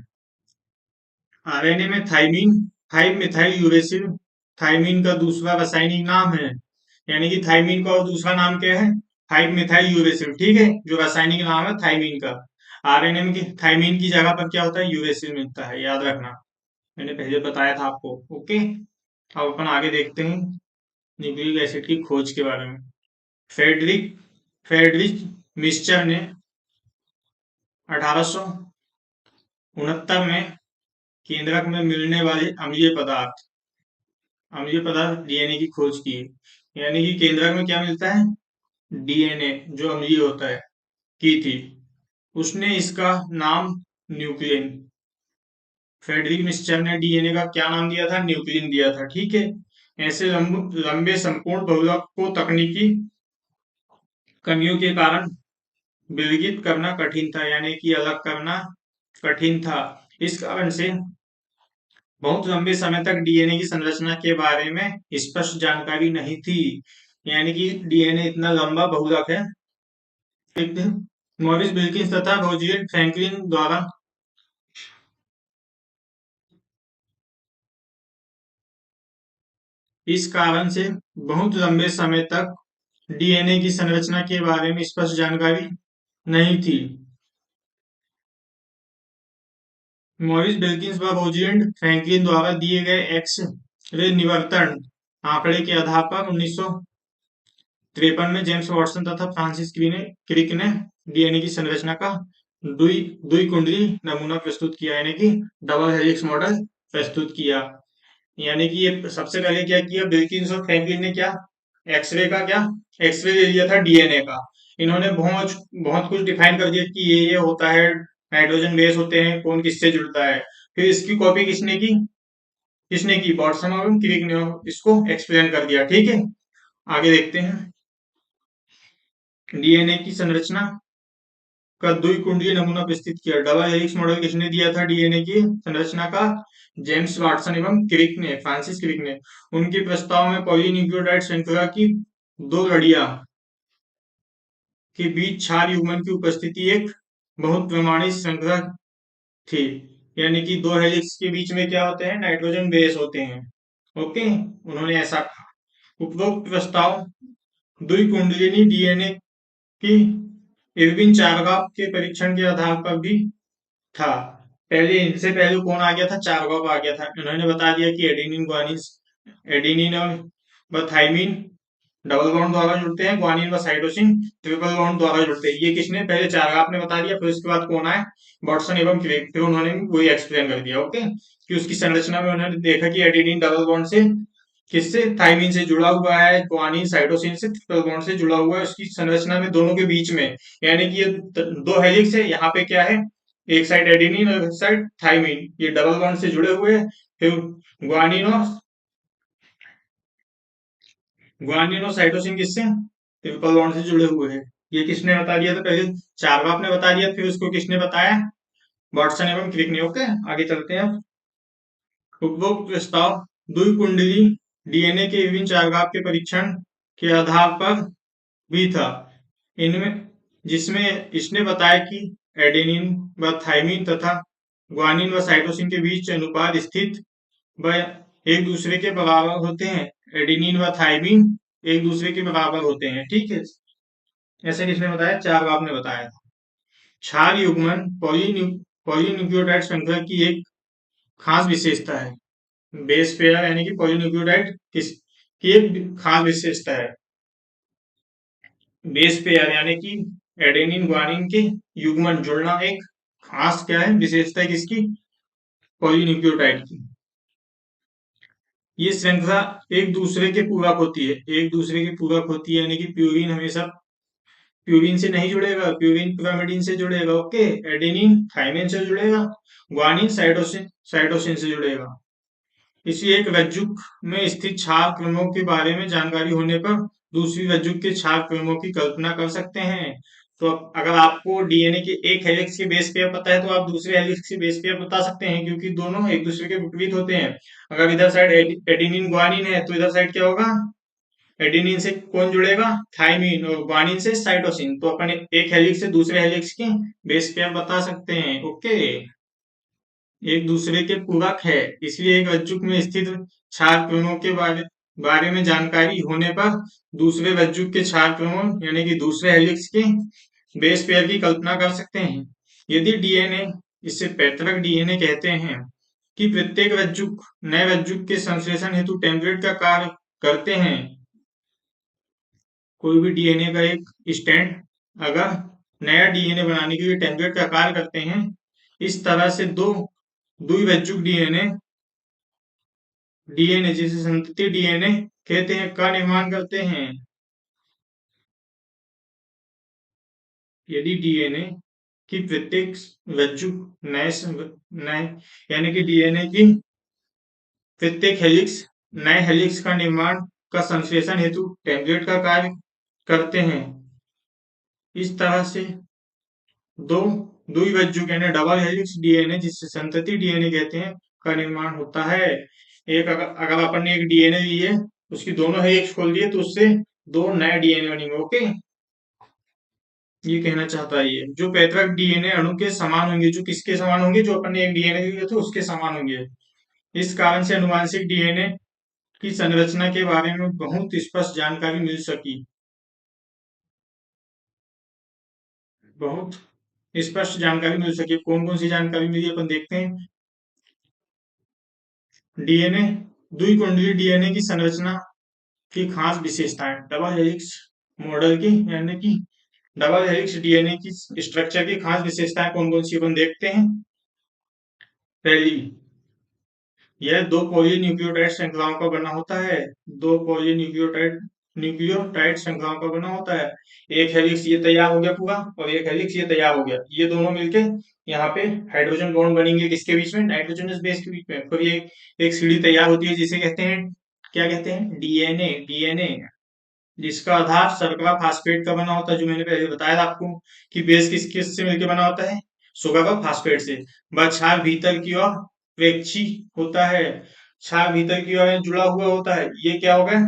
आरएनए में थाइमीन 5 मिथाइल यूरेसिल थाइमीन का दूसरा रासायनिक नाम है। यानी कि थाइमीन का और दूसरा नाम क्या है? 5 मिथाइल यूरेसिल, ठीक है। जो रासायनिक नाम है थाइमीन का। आरएनए में थाइमीन की जगह पर क्या होता है? यूरेसिल मिलता है, याद रखना, मैंने पहले बताया था आपको, ओके। अब अपन आगे देखते हैं न्यूक्लिक एसिड की खोज के बारे में। फ्रेडरिक फ्रेडरिक मिस्चर ने 1869 में केंद्रक में मिलने वाले अम्लीय पदार्थ डीएनए की खोज की। यानी कि केंद्रक में क्या मिलता है, डीएनए जो अम्लीय होता है, की थी। उसने इसका नाम न्यूक्लियन, फ्रेडरिक मिस्चर ने डीएनए का क्या नाम दिया था, न्यूक्लियन दिया था। ठीक है। ऐसे लंबे संपूर्ण बहुलक को तकनीकी कमियों के कारण विलगित करना कठिन था, यानी कि अलग करना कठिन था। इस कारण से बहुत लंबे समय तक डीएनए की संरचना के बारे में स्पष्ट जानकारी नहीं थी। यानी कि डीएनए इतना लंबा बहुलक है। देखते हैं मॉरिस विल्किंस तथा रोजलिंड फ्रैंकलिन द्वारा इस कारण से बहुत लंबे समय तक डीएनए की संरचना के बारे में स्पष्ट जानकारी नहीं थी। मॉरिस विल्किंस व रोजलिंड फ्रैंकलिन द्वारा दिए गए एक्स रे निवर्तन आंकड़े के आधार पर 1953 में जेम्स वाटसन तथा फ्रांसिस क्रिक ने डीएनए की संरचना का द्विकुंडली नमूना प्रस्तुत किया, यानी कि डबल हेलिक्स मॉडल प्रस्तुत किया। यानी कि ये सबसे पहले क्या किया, विल्किंस और फ्रैंकलिन ने क्या, एक्सरे का क्या, एक्सरे ले लिया था डीएनए का। इन्होंने बहुत बहुत कुछ डिफाइन कर दिया कि ये होता है, नाइट्रोजन बेस होते हैं, कौन किससे जुड़ता है। फिर इसकी कॉपी किसने की, वाटसन और क्रिक ने इसको एक्सप्लेन कर दिया। ठीक है, आगे देखते हैं। डीएनए की संरचना का द्विकुंडीय नमूना प्रस्तुत किया। डबल हेलिक्स मॉडल किसने दिया था डीएनए की संरचना का, जेम्स वाटसन एवं क्रिक ने, फ्रांसिस क्रिक ने। उनके प्रस्ताव में पॉलीन्यूक्लियोटाइड श्रृंखला की दो लड़ियां के बीच क्षार युग्मन की उपस्थिति एक बहुत प्रमाणित श्रृंखला थी। यानी कि दो हेलिक्स के बीच में क्या होते हैं, नाइट्रोजन बेस होते हैं। ओके, उन्होंने ऐसा कहा। उपरोक्त प्रस्ताव द्विकुंडलिनी डीएनए की इरविन चार्गाफ के परीक्षण के आधार पर भी था। पहले इनसे पहले कौन आ गया था, चार्गाफ आ गया था। उन्होंने बता दिया कि एडेनिन और थाइमिन डबल बॉन्ड द्वारा जुड़ते हैं, ग्वानिन व साइटोसिन ट्रिपल बॉन्ड द्वारा जुड़ते हैं। ये किसने, पहले चार्गाफ ने बता दिया, फिर उसके बाद कौन आए, वाटसन एवं क्रिक। फिर उन्होंने वही एक्सप्लेन कर दिया। ओके, कि उसकी संरचना में उन्होंने देखा कि एडेनिन डबल बॉन्ड से किससे, थाइमिन से जुड़ा हुआ है, ग्वानिन साइटोसिन से ट्रिपल बॉन्ड से जुड़ा हुआ है उसकी संरचना में, दोनों के बीच में। यानी कि ये दो हेलिक्स है, यहाँ पे क्या है, एक साइड एडेनिन और एक साइड थाइमिन, ये डबल बॉन्ड से जुड़े हुए हैं। फिर ग्वानिन और साइटोसिन किससे, ट्रिपल बॉन्ड से जुड़े हुए हैं। ये किसने बता दिया था, पहले चार्गाफ ने बता दिया, फिर उसको किसने बताया, वाटसन एवं क्रिक ने। ओके, आगे चलते हैं। उपरोक्त प्रस्ताव द्विकुंडली डीएनए के विभिन्न चार्गाफ के परीक्षण के आधार पर भी था। इनमें जिसमें इसने बताया कि एडेनिन व थाइमिन तथा ग्वानिन व साइटोसिन के बीच अनुपात स्थित व एक दूसरे के बराबर होते हैं। एडेनिन व थाइमिन एक दूसरे के बराबर होते हैं। ठीक है, ऐसे किसने बताया, चार्गाफ ने बताया था। क्षार युग्मन पॉलीन्यूक्लियोटाइड श्रृंखला की एक खास विशेषता है। बेस पेयर यानी कि पॉलीन्यूक्लियोटाइड किस की एक खास विशेषता है। बेस पेयर यानी कि एडेनिन ग्वानिन के युग्मन जुड़ना एक खास क्या है, विशेषता है किसकी, पॉलीन्यूक्लियोटाइड की। ये श्रृंखला एक दूसरे के पूरक होती है, एक दूसरे के पूरक होती है। यानी कि प्यूरिन हमेशा प्यूरिन से नहीं जुड़ेगा, प्यूरिन पिरामिडिन से जुड़ेगा। ओके, एडेनिन थाइमिन से जुड़ेगा, ग्वानिन साइटोसिन साइटोसिन से जुड़ेगा। किसी एक रज्जुक में स्थित क्षार क्रमों के बारे में जानकारी होने पर दूसरी रज्जुक के क्षार क्रमों की कल्पना कर सकते हैं। तो अगर आपको डीएनए के एक हेलिक्स के बेस पेयर पता है तो आप दूसरे हेलिक्स के बेस पेयर बता सकते हैं, क्योंकि दोनों एक दूसरे के विपरीत होते हैं। अगर इधर साइड एडेनिन ग्वानिन है तो इधर साइड क्या होगा, एडेनिन से कौन जुड़ेगा, थाइमिन, और ग्वानिन से साइटोसिन। तो अपन एक हेलिक्स से दूसरे हेलिक्स के बेस पेयर बता सकते हैं। ओके, एक दूसरे के पूरक है, इसलिए एक रज्जुक में स्थित क्षार क्रमों के बारे में जानकारी होने पर दूसरे रज्जुक के क्षार क्रमों यानी कि दूसरे हेलिक्स के बेस पेयर की कल्पना कर सकते हैं। यदि डीएनए, इसे पैतृक डीएनए कहते हैं, कि प्रत्येक रज्जुक नए रज्जुक के संश्लेषण हेतु टेम्पलेट का कार्य करते हैं। कोई भी डीएनए का एक स्टैंड अगर नया डीएनए बनाने के लिए टेम्पलेट का कार्य करते हैं, इस तरह से दो द्विबीजक डीएनए डीएनए जिसे संतति डीएनए कहते हैं का निर्माण करते हैं। यदि डीएनए की प्रत्येक बच्चुक नए यानी कि डीएनए की प्रत्येक हेलिक्स नए हेलिक्स का निर्माण का संश्लेषण हेतु टेम्पलेट का कार्य करते हैं। इस तरह से दो द्विबीजक यानी डबल हेलिक्स डीएनए जिसे संतति डीएनए कहते हैं का निर्माण होता है। एक अगर अपन ने एक डीएनए ली है, उसकी दोनों हेलिक्स खोल दिए तो उससे दो नए डीएनए बनेंगे। ओके, ये कहना चाहता है ये जो पैतृक डीएनए अणु के समान होंगे, जो किसके समान होंगे, जो अपन ने एक डीएनए लिया था उसके समान होंगे। इस कारण से अनुवांशिक डीएनए की संरचना के बारे में बहुत स्पष्ट जानकारी मिल सकी। बहुत स्पष्ट जानकारी मिल सकी। कौन कौन सी जानकारी मिली अपन देखते हैं। डीएनए द्विकुंडलीय डीएनए की संरचना की खास विशेषताएं। डबल हेलिक्स मॉडल की यानी कि डबल हेलिक्स डीएनए की स्ट्रक्चर की खास विशेषताएं कौन कौन सी अपन देखते हैं। पहली, यह दो पॉलीन्यूक्लियोटाइड श्रृंखलाओं का बना होता है। दो पॉलीन्यूक्लियोटाइड न्यूक्लियोटाइड श्रृंखलाओं का बना होता है। एक हेलिक्स ये तैयार हो गया पूरा और एक हेलिक्स ये तैयार हो गया। ये दोनों मिलके यहाँ पे हाइड्रोजन बॉन्ड बनेंगे किसके बीच में, नाइट्रोजनस बेस के बीच में। फिर ये एक सीढ़ी तैयार होती है जिसे कहते हैं, क्या कहते हैं, डीएनए। डीएनए जिसका आधार सर्करा फास्फेट का बना होता है, जो मैंने पहले बताया था आपको कि बेस किस किस से मिलकर बना होता है, सुगर और फास्फेट से। वह क्षार भीतर की ओर प्रेक्षी होता है, क्षार भीतर की ओर जुड़ा हुआ होता है। ये क्या हो गया,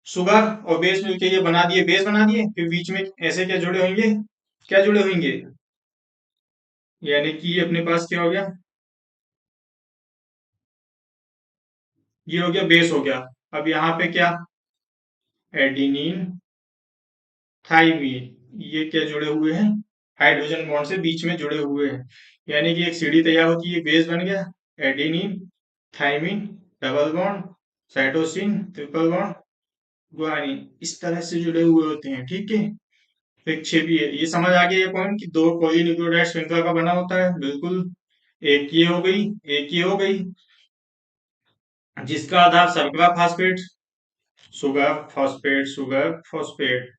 सुगर और बेस मिलके ये बना दिए, बेस बना दिए। फिर बीच में ऐसे क्या जुड़े होंगे, क्या जुड़े होंगे, यानी कि ये अपने पास क्या हो गया, ये हो गया बेस हो गया। अब यहाँ पे क्या, एडिनिन थाइमीन, ये क्या जुड़े हुए हैं, हाइड्रोजन बॉन्ड से बीच में जुड़े हुए हैं। यानी कि एक सीढ़ी तैयार होती है, बेस बन गया, adenine thymine double bond, cytosine triple bond, guanine, इस तरह से जुड़े हुए होते हैं। ठीक है, विक्षेपी है। ये समझ आ गया ये पॉइंट कि दो पॉलीन्यूक्लियोटाइड श्रृंखला का बना होता है। बिल्कुल, एक ये हो गई, एक ये हो गई, जिसका आधार सर्करा phosphate, sugar phosphate, sugar phosphate,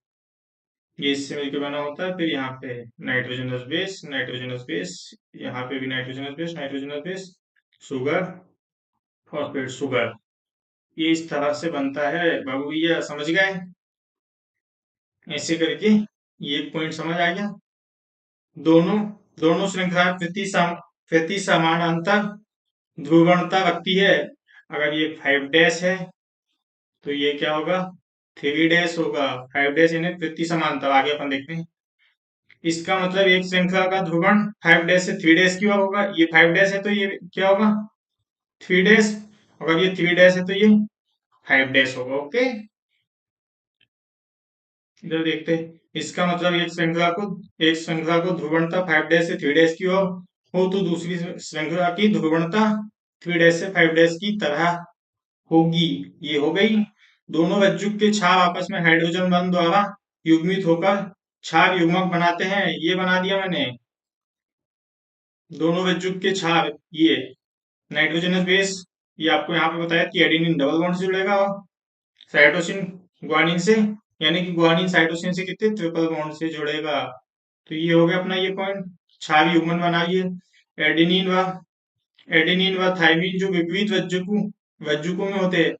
ये इससे मिलकर बना होता है। फिर यहाँ पे नाइट्रोजनस बेस, नाइट्रोजनस बेस, यहाँ पे भी nitrogenous base, nitrogenous base, sugar phosphate, sugar, ये इस तरह से बनता है। बाबू भैया समझ गए, ऐसे करके ये एक पॉइंट समझ आ गया। दोनों दोनों श्रृंखलाएं प्रति समानांतर ध्रुवणता रखती है। अगर ये 5 डैश है तो ये क्या होगा, 3 डैश होगा। 5 डैश यानी प्रति समांतर। आगे अपन देखते हैं, इसका मतलब एक श्रृंखला का ध्रुवण 5 डैश से 3 डैश क्यों होगा। ये 5 डैश है तो ये क्या होगा, 3 डैश। अगर ये 3 डैश है तो ये 5 डैश होगा। ओके, इधर देखते हैं, इसका मतलब एक श्रृंखला को ध्रुवणता 5 डैश से 3 डैश की हो तो दूसरी श्रृंखला की ध्रुवणता 3 डैश से 5 डैश की तरह होगी। ये हो गई। दोनों बज्जुक के क्षार आपस में हाइड्रोजन बंध द्वारा युग्मित होकर क्षार युग्मक बनाते हैं। ये बना दिया मैंने, दोनों बज्जुक के क्षार, ये नाइट्रोजनस बेस, ये आपको यहाँ पे बताया कि एडेनिन डबल बॉन्ड से जुड़ेगा और साइटोसिन ग्वानिन से, यानी कि ग्वानिन साइटोसिन से कितने, ट्रिपल बॉन्ड से जुड़ेगा। तो ये हो गया अपना ये पॉइंट, क्षार युग्मन बनाइए। एडेनिन व एडेनिन व थाइमिन जो विपरीत वज्जुकों में होते हैं।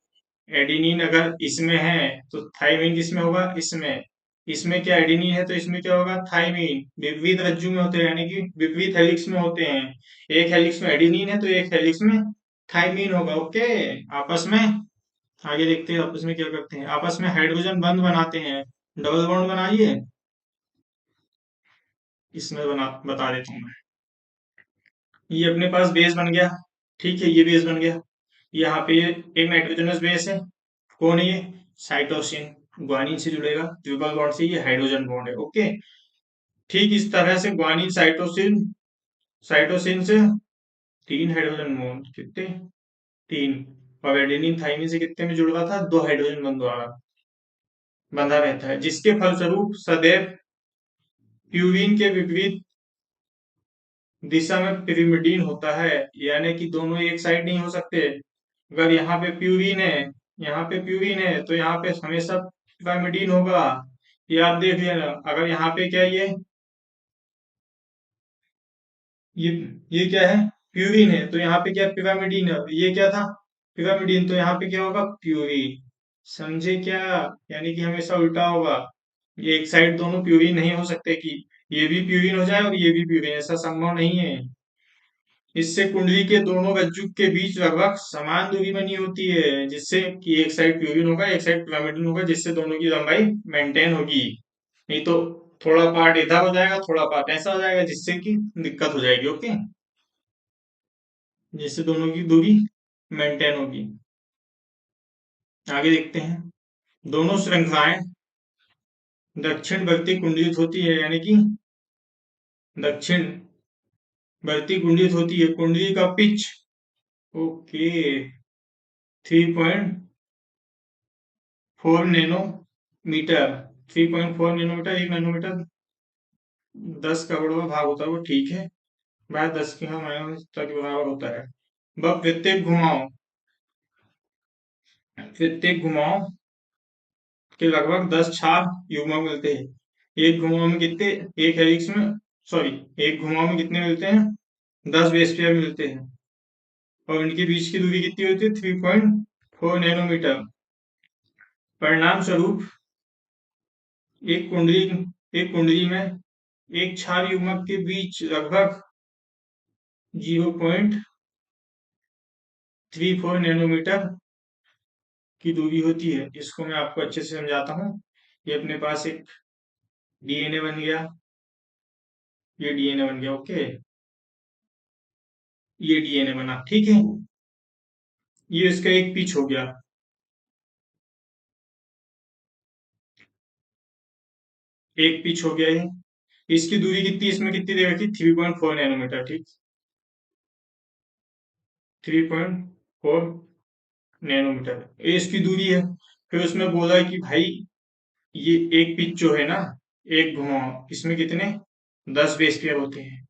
एडेनिन अगर इसमें है तो थाइमिन किसमें होगा, इसमें। इसमें क्या एडेनिन है तो इसमें क्या होगा, थाइमिन। विपरीत रज्जु में होते हैं यानी कि विपरीत हेलिक्स में होते हैं। एक हेलिक्स में एडेनिन है तो एक हेलिक्स में थाइमिन होगा। ओके, आपस में आगे देखते हैं आपस में क्या करते हैं। आपस में हाइड्रोजन बंध बनाते हैं। डबल बॉन्ड बनाइए, इसमें बना बता देता हूँ मैं। ये अपने पास बेस बन गया, ठीक है, ये बेस बन गया। यहाँ पे एक नाइट्रोजनस बेस है, कौन है ये, साइटोसिन, ग्वानिन से जुड़ेगा ट्रिपल बॉन्ड से, ये हाइड्रोजन बॉन्ड है। ओके, ठीक इस तरह से ग्वानिन साइटोसिन, साइटोसिन से 3 हाइड्रोजन बॉन्ड, कितने, 3। और एडेनिन थाइमिन से कितने में जुड़ रहा था, 2 हाइड्रोजन बंध द्वारा बंधा रहता है, जिसके फलस्वरूप सदैव प्यूरीन के विपरीत दिशा में पिरिमिडीन होता है, यानी कि दोनों एक साइड नहीं हो सकते। अगर यहाँ पे प्यूरिन है, यहाँ पे प्यूरिन है, तो यहाँ पे हमेशा पिरामिडीन होगा। ये आप देख लेना। अगर यहाँ पे क्या ये ये क्या है, प्यूरिन है, तो यहाँ पे क्या पिरामिडीन है। ये क्या था, पिरामिडीन, तो यहाँ पे क्या होगा, प्यूरिन। समझे क्या? यानी कि हमेशा उल्टा होगा। ये एक साइड दोनों प्यूरिन नहीं हो सकते कि ये भी प्यूरिन हो जाए और ये भी प्यूरिन, ऐसा संभव नहीं है। इससे कुंडली के दोनों रज्जु के बीच लगभग समान दूरी बनी होती है, जिससे कि एक साइड प्यूरिन होगा, एक साइड पिरामिडल होगा, जिससे दोनों की लंबाई मेंटेन होगी। नहीं तो थोड़ा पार्ट इधर हो जाएगा, थोड़ा पार्ट ऐसा हो जाएगा, जिससे कि दिक्कत हो जाएगी। ओके, जिससे दोनों की दूरी मेंटेन होगी। आगे देखते हैं। दोनों श्रृंखलाएं दक्षिण बढ़ती कुंडलित होती है, यानी कि दक्षिण बढ़ती कुंडलित होती है। कुंडली का pitch, okay, 3.4 nanometre. 3.4 nanometre, 1 nanometre 10 करोड़वा भाग होता है, वो ठीक है। बाय 10 के, हाँ, माइनस के बराबर होता है। वह प्रत्येक घुमाव के लगभग 10 क्षार युग्मक मिलते हैं। एक घुमाव में कितने, एक हेलिक्स में, सॉरी, एक घुमाव में कितने मिलते हैं, 10 बेस पेयर मिलते हैं। और इनके बीच की दूरी कितनी होती है, 3.4 नैनोमीटर। परिणाम स्वरूप एक कुंडली एक कुंडली में एक क्षार युग्मक के बीच लगभग 0.34 नैनोमीटर की दूरी होती है। इसको मैं आपको अच्छे से समझाता हूँ। ये अपने पास एक डीएनए बन गया, ये डीएनए बन गया। ओके, ये डीएनए बना, ठीक है। ये इसका एक पिच हो गया। एक पिच हो गया ये। इसकी दूरी कितनी, इसमें कितनी दे रखी, 3.4 नैनोमीटर, ठीक। 3.4 नैनोमीटर ये इसकी दूरी है। फिर उसमें बोला है कि भाई ये एक पिच जो है ना, एक घुमाव, इसमें कितने 10 बेस पेयर होते हैं।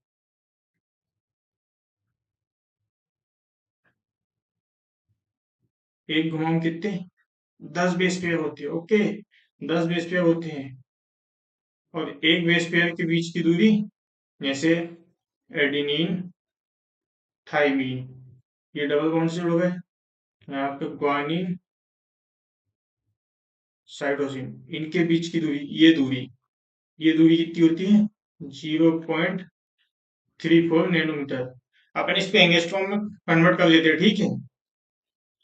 एक घुमाव में कितने, 10 बेस पेयर होते हैं। ओके, 10 बेस पेयर होते हैं। और एक बेस पेयर के बीच की दूरी, जैसे एडिनिन थाइमीन, ये डबल बॉन्ड से जुड़ गए। यहाँ पे ग्वानिन साइटोसिन, इनके बीच की दूरी, ये दूरी कितनी होती है, 0.34 नैनोमीटर। अपन इसको एंगस्ट्रॉम में कन्वर्ट कर लेते हैं, ठीक है।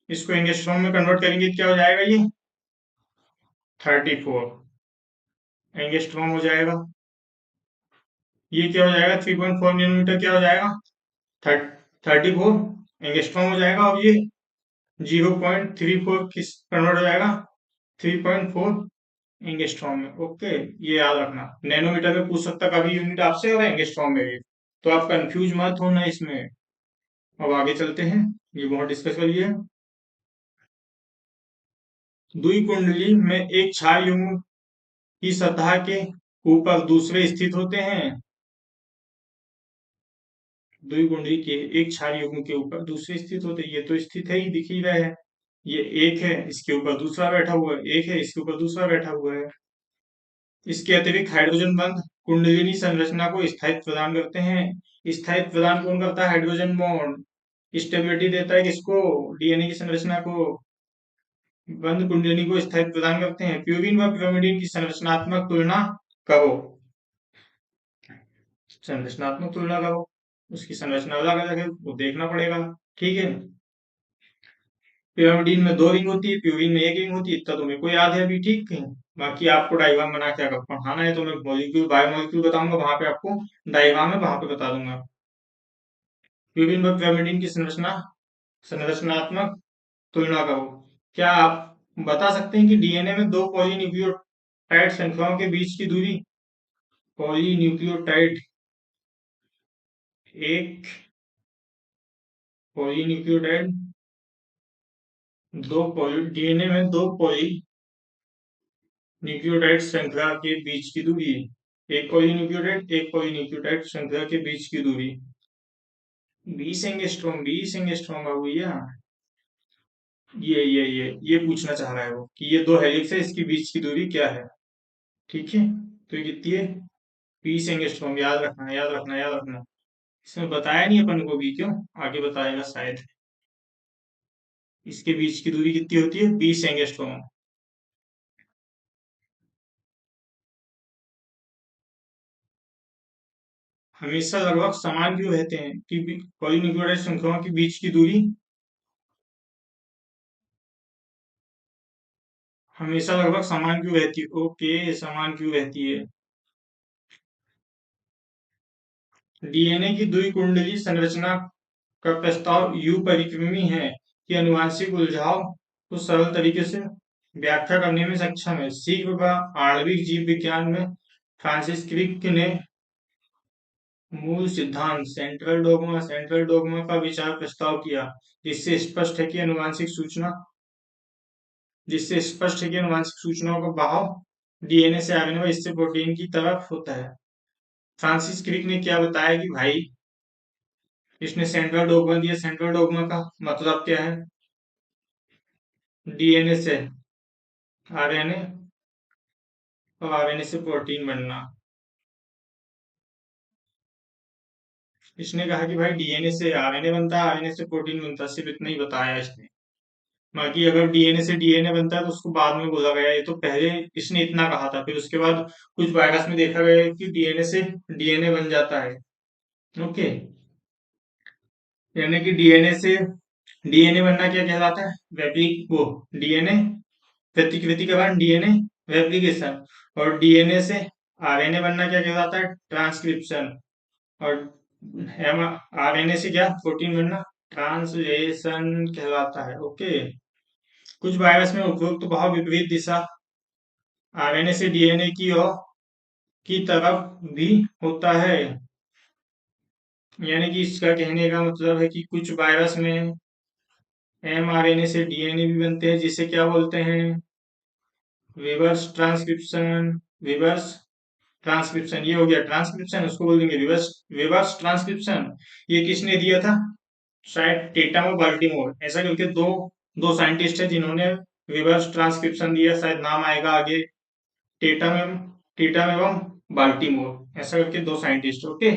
इसको एंगस्ट्रॉम में कन्वर्ट करेंगे, क्या हो जाएगा ये, 34 एंगस्ट्रॉम हो जाएगा। ये क्या हो जाएगा, 3.4 नैनोमीटर क्या हो जाएगा, 34 एंगस्ट्रॉम हो जाएगा। और ये 0.34 किस कन्वर्ट हो जाएगा, 3.4 एंगस्ट्रॉम में। ओके, ये याद रखना। नैनोमीटर में पूछ सकता कभी यूनिट आपसे, और एंगस्ट्रॉम में भी। तो आप कंफ्यूज मत होना इसमें। अब आगे चलते हैं, ये बहुत डिस्कस कर लिया। दुई कुंडली में एक क्षार युग्म की सतह के ऊपर दूसरे स्थित होते हैं। दुई कुंडली के एक क्षार युग्म के ऊपर दूसरे स्थित होते हैं। ये तो स्थित है ही, दिख ही रहा है। ये एक है, इसके ऊपर दूसरा बैठा हुआ है, एक है, इसके ऊपर दूसरा बैठा हुआ है। इसके अतिरिक्त हाइड्रोजन बंध कुंडलिनी संरचना को स्थायित्व प्रदान करते हैं। स्थायित्व प्रदान कौन करता है, हाइड्रोजन बॉन्ड। स्टेबिलिटी देता है किसको, डीएनए की संरचना को। बंध कुंडलिनी को स्थायित्व प्रदान करते हैं। प्यूरिन व पिरिमिडीन की संरचनात्मक तुलना करो। संरचनात्मक तुलना करो, उसकी संरचना अलग अलग है, वो देखना पड़ेगा, ठीक है। पिरामिडीन में 2 रिंग होती है, प्यूरिन में 1 रिंग होती है, इतना तो मेरे को याद है अभी, ठीक है। बाकी आपको डायग्राम बना के अगर पढ़ाना है तो मैं मॉलिक्यूल बायोमॉलिक्यूल बताऊंगा, वहां पे आपको डायग्राम है, वहां पे बता दूंगा। प्यूरिन व पिरामिडीन की संरचनात्मक तुलना करो। क्या आप बता सकते हैं कि डीएनए में 2 पॉलीन्यूक्लियोटाइड श्रृंखलाओं के बीच की दूरी, पॉलीन्यूक्लियोटाइड, एक पॉलीन्यूक्लियोटाइड, डीएनए में 2 न्यूक्लियोटाइड श्रृंखला के बीच की दूरी, एक पॉलीन्यूक्लियोटाइड श्रृंखला के बीच की दूरी बीस एंगस्ट्रॉम बाबू भैया। ये पूछना चाह रहा है वो कि ये दो हेलिक्स है, इसके बीच की दूरी क्या है। ठीक है, तो ये कितनी है? 20 एंगस्ट्रॉम। याद रखना, याद रखना, याद रखना। इसमें बताया नहीं अपन को भी, क्यों? आगे बताएगा शायद। इसके बीच की दूरी कितनी होती है? 20 एंगस्ट्रॉम। हमेशा लगभग समान क्यों रहते हैं कि पॉलीन्यूक्लियोटाइड श्रृंखलाओं के बीच की दूरी हमेशा लगभग समान क्यों रहती है? ओके, समान क्यों रहती है? डीएनए की द्विकुंडली संरचना का प्रस्ताव यू परिक्रमी है कि आनुवंशिक उलझाव को सरल तरीके से व्याख्या करने में सक्षम है। शीघ्र व आणविक जीव विज्ञान में फ्रांसिस क्रिक ने मूल सिद्धांत सेंट्रल डोगमा का विचार प्रस्ताव किया, जिससे स्पष्ट है कि आनुवंशिक सूचनाओं का बहाव डीएनए से आरएनए व इससे प्रोटीन की तरफ होता है। फ्रांसिस क्रिक ने क्या बताया कि भाई इसने सेंट्रल डोगमा दिया। सेंट्रल डोगमा का मतलब क्या है? डीएनए से आरएनए और आरएनए से प्रोटीन बनना। इसने कहा कि भाई डीएनए से आरएनए बनता है, आरएनए से प्रोटीन बनता है, सिर्फ इतना ही बताया इसने। बाकी अगर डीएनए से डीएनए बनता है तो उसको बाद में बोला गया, ये तो पहले इसने इतना कहा था। फिर उसके बाद कुछ वायरस में देखा गया है कि डीएनए से डीएनए बन जाता है। ओके, यानी कि डीएनए से डीएनए बनना क्या कहलाता है? रेप्लिक वो डीएनए प्रतिकृति के बाद डीएनए रेप्लिकेशन। और डीएनए से आरएनए बनना क्या कहलाता है? ट्रांसक्रिप्शन। और आरएनए से क्या? प्रोटीन बनना ट्रांसलेशन कहलाता है। ओके, कुछ वायरस में उपरोक्त भाव विपरीत दिशा आरएनए से डीएनए की तरफ भी होता है। यानी कि इसका कहने का मतलब है कि कुछ वायरस में एमआरएनए से डीएनए भी बनते हैं, जिसे क्या बोलते हैं? Reverse transcription. रिवर्स ट्रांसक्रिप्शन, ये हो गया ट्रांसक्रिप्शन, उसको बोल देंगे रिवर्स रिवर्स ट्रांसक्रिप्शन। ये किसने दिया था? शायद टेटम और बाल्टीमोर, ऐसा करके दो दो साइंटिस्ट है जिन्होंने रिवर्स ट्रांसक्रिप्शन दिया। शायद नाम आएगा आगे। टेटम एवं टेटम एवं बाल्टीमोर, ऐसा करके दो साइंटिस्ट। ओके,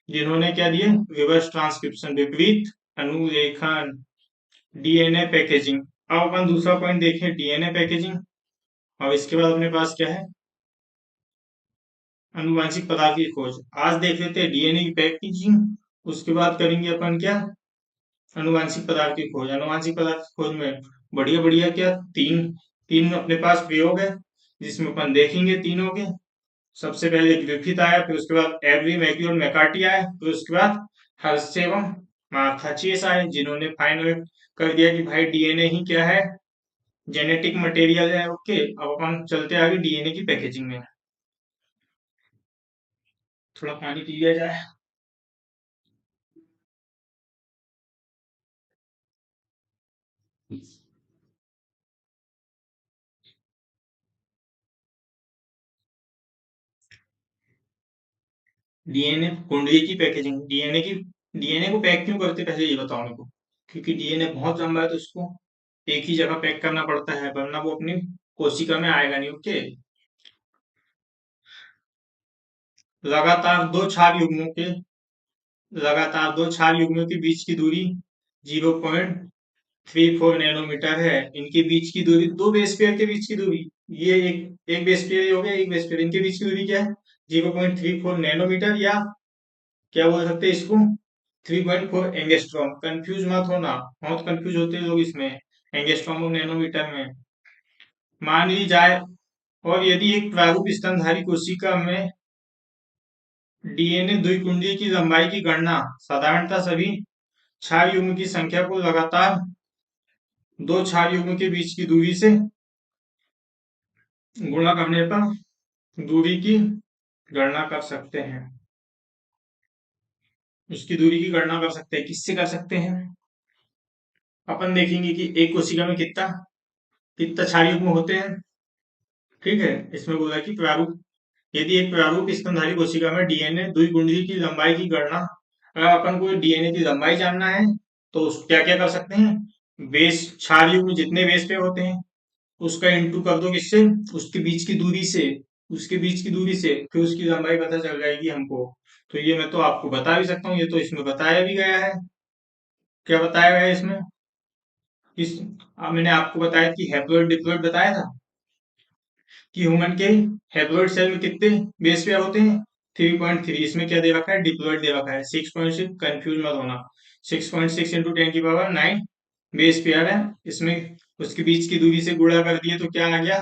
जिन्होंने क्या दिया? रिवर्स ट्रांसक्रिप्शन, विपरीत अनुलेखन, डीएनए पैकेजिंग। अब अपन दूसरा पॉइंट देखें, डीएनए पैकेजिंग। और इसके बाद अपने पास क्या है? अनुवांशिक पदार्थ की खोज। आज देख लेते हैं डीएनए की पैकेजिंग, उसके बाद करेंगे अपन क्या? अनुवांशिक पदार्थ की खोज। अनुवांशिक पदार्थ की खोज में बढ़िया बढ़िया क्या तीन तीन अपने पास प्रयोग है, जिसमें अपन देखेंगे तीनों के। सबसे पहले ग्रिफिथ आया, फिर उसके बाद एवरी, मैकी और मैकार्टी आया, फिर उसके बाद हर्षे एवं मार्थाचेस आए, जिन्होंने फाइनल कर दिया कि भाई डीएनए ही क्या है? जेनेटिक मटेरियल है। ओके, अब अपन चलते आगे डीएनए की पैकेजिंग में। थोड़ा पानी पी लिया जाए। डीएनए कुंडली की पैकेजिंग। डीएनए को पैक क्यों करते, पहले ये बताओ मेरे को। क्योंकि डीएनए बहुत लंबा है, तो उसको एक ही जगह पैक करना पड़ता है, वरना वो अपनी कोशिका में आएगा नहीं। ओके, लगातार दो क्षार युग्मों के लगातार दो क्षार युग्मों के बीच की दूरी 0.34 नैनोमीटर है। इनके बीच की दूरी, दो बेस पेयर के बीच की दूरी, ये एक बेस पेयर हो गया, एक बेस पेयर, इनके बीच की दूरी क्या है? 0.34 नैनोमीटर, या क्या बोल सकते हैं इसको? 3.4 एंगस्ट्रॉम। कंफ्यूज मत होना, बहुत कंफ्यूज होते हैं लोग इसमें, एंगस्ट्रॉम और नैनोमीटर में। मान ली जाए, और यदि एक प्रारूप स्तनधारी कोशिका में डीएनए द्विकुंडी की लंबाई की गणना साधारणतः सभी क्षार युग्म की संख्या को लगातार दो क्षार युग्म के बीच की दूरी से गुणा करने पर दूरी की गणना कर सकते हैं। उसकी दूरी की गणना कर सकते हैं, किससे कर सकते हैं? अपन देखेंगे कि एक कोशिका में कितना कितना क्षार युग्म होते हैं। ठीक है, इसमें बोला कि प्रारूप, यदि एक प्रारूप स्तनधारी कोशिका में डीएनए द्विकुंडी की लंबाई की गणना अगर अपन को डीएनए की लंबाई जानना है तो क्या क्या कर सकते हैं, बेस क्षार युग्म जितने बेस पे होते हैं उसका इंटू कर दो किससे, उसके बीच की दूरी से, उसके बीच की दूरी से फिर उसकी लंबाई पता चल जाएगी हमको। तो ये मैं तो आपको बता भी सकता हूँ, ये तो इसमें बताया भी गया है। क्या बताया गया है इसमें, इस मैंने आपको बताया कि हैप्लॉइड डिप्लॉइड बताया था कि ह्यूमन के हैप्लॉइड सेल में कितने बेस पेयर होते हैं, 3.3। इसमें क्या दे रखा है, डिप्लॉइड दे रखा है 6.6, कंफ्यूज मत होना। 6.6 इंटू 10⁹ बेस पेयर है इसमें। उसके बीच की दूरी से गुणा कर दिए तो क्या आ गया,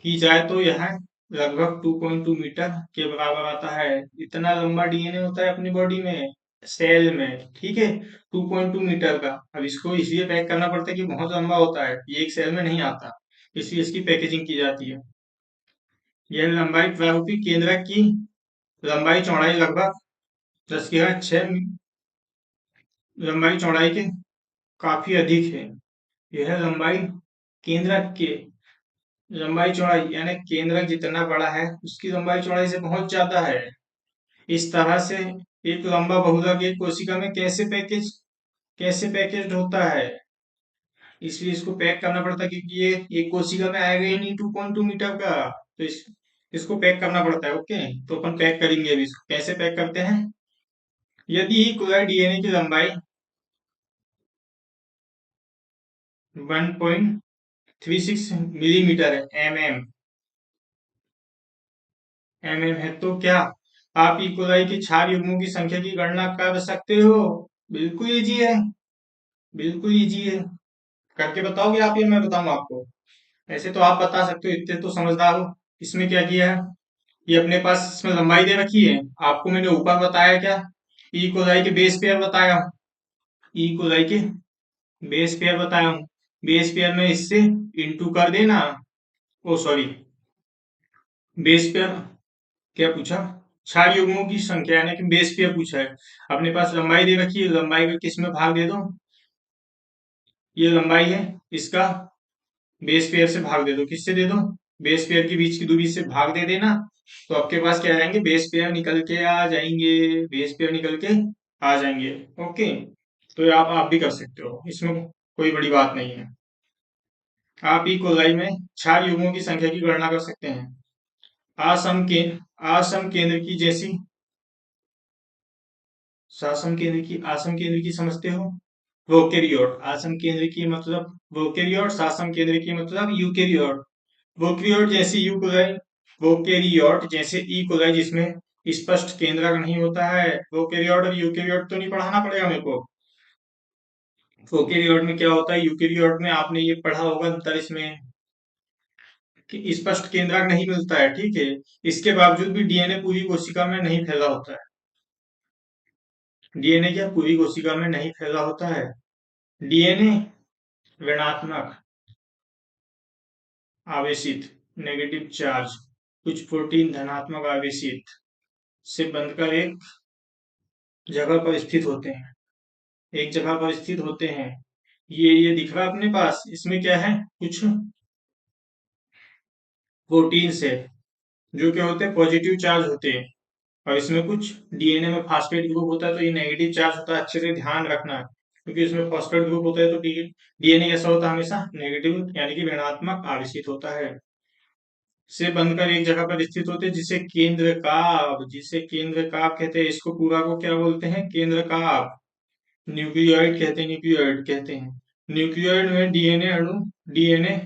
की जाए तो यह लगभग 2.2 मीटर के बराबर आता है। इतना लंबा डीएनए होता है अपनी बॉडी में, सेल में, ठीक है, 2.2 मीटर का। अब इसको इसलिए पैक करना पड़ता है कि बहुत लंबा होता है, ये एक सेल में नहीं आता, इसलिए इसकी पैकेजिंग की जाती है। यह लंबाई प्रारूपी केंद्रक की लंबाई चौड़ाई लगभग 10⁶ लंबाई चौड़ाई के काफी अधिक है। यह लंबाई केंद्रक के लंबाई चौड़ाई यानी केंद्रक जितना बड़ा है उसकी लंबाई चौड़ाई से बहुत ज्यादा है। इस तरह से एक लंबा बहुलक एक कोशिका में कैसे पैकेज्ड होता है, इसलिए इसको पैक करना पड़ता है क्योंकि ये एक कोशिका में आएगा ही नहीं 2.2 मीटर का। तो इसको पैक करना पड़ता है। ओके, तो अपन पैक करेंगे। अभी इसको कैसे पैक करते हैं, यदि कुल डीएनए की लंबाई 1.36 मिलीमीटर है, एमएम है, तो क्या आप इकोलाई के क्षार युग्मों की संख्या की गणना कर सकते हो। बिल्कुल इजी है, बिल्कुल इजी है। करके बताओगे आप या मैं बताऊं आपको। ऐसे तो आप बता सकते हो, इतने तो समझदार हो। इसमें क्या किया है, ये अपने पास इसमें लंबाई दे रखी है। आपको मैंने ऊपर बताया क्या, ई कोलाई के बेस पेयर बताया हूँ, ई कोलाई के बेस पेयर बताया हूँ। बेस पेयर में इससे इंटू कर देना। ओ सॉरी, बेस पेयर क्या पूछा, क्षार युग्मों की संख्या यानी कि बेस पेयर पूछा है। अपने पास लंबाई दे रखी है, लंबाई का किस में भाग दे दो, ये लंबाई है, इसका बेस पेयर से भाग दे दो। किससे दे दो, बेस पेयर के बीच की दूरी से भाग दे देना। तो आपके पास क्या आ जाएंगे, बेस पेयर निकल के आ जाएंगे, बेस पेयर निकल के आ जाएंगे। ओके, तो ये आप भी कर सकते हो, इसमें कोई बड़ी बात नहीं है। आप ही कोलाई में क्षार युग्मों की संख्या की गणना कर सकते हैं। आसम केंद्र की जैसी, आसम केंद्र की समझते हो, वोकेरियोट। आसम केंद्र की मतलब वोकेरियोट, सासम केंद्र की मतलब यूकेरियोट। वोकेरियोट जैसे यूकोलाई, वोकेरियोट जैसे ई कोलाई जिसमें स्पष्ट केंद्रक नहीं होता है। वोकेरियोट और यूकेरियोट तो नहीं पढ़ाना पड़ेगा मेरे को। वोकेरियोट में क्या होता है, यूकेरियोट में आपने ये पढ़ा होगा अंतर इसमें कि स्पष्ट केंद्रक नहीं मिलता है, ठीक है। इसके बावजूद भी डीएनए पूरी कोशिका में नहीं फैला होता है। डीएनए क्या पूरी कोशिका में नहीं फैला होता है। डीएनए ऋणात्मक आवेशित नेगेटिव चार्ज, कुछ प्रोटीन धनात्मक आवेशित से बनकर एक जगह पर स्थित होते हैं, एक जगह पर स्थित होते हैं। ये दिख रहा है अपने पास, इसमें क्या है, कुछ प्रोटीन है जो क्या होते हैं, पॉजिटिव चार्ज होते हैं। और इसमें कुछ डीएनए में फास्फेट ग्रुप होता है तो ये नेगेटिव चार्ज होता है। अच्छे से ध्यान रखना है क्योंकि इसमें फास्फेट ग्रुप होता है तो डीएनए कैसा होता है, हमेशा नेगेटिव यानी कि ऋणात्मक आवेशित होता है। से बनकर एक जगह पर स्थित होते हैं जिसे केंद्र काप कहते हैं। इसको पूरा को क्या बोलते हैं, केंद्र काप, न्यूक्लियोइड कहते हैं, न्यूक्लियोइड कहते हैं। न्यूक्लियोइड में डीएनए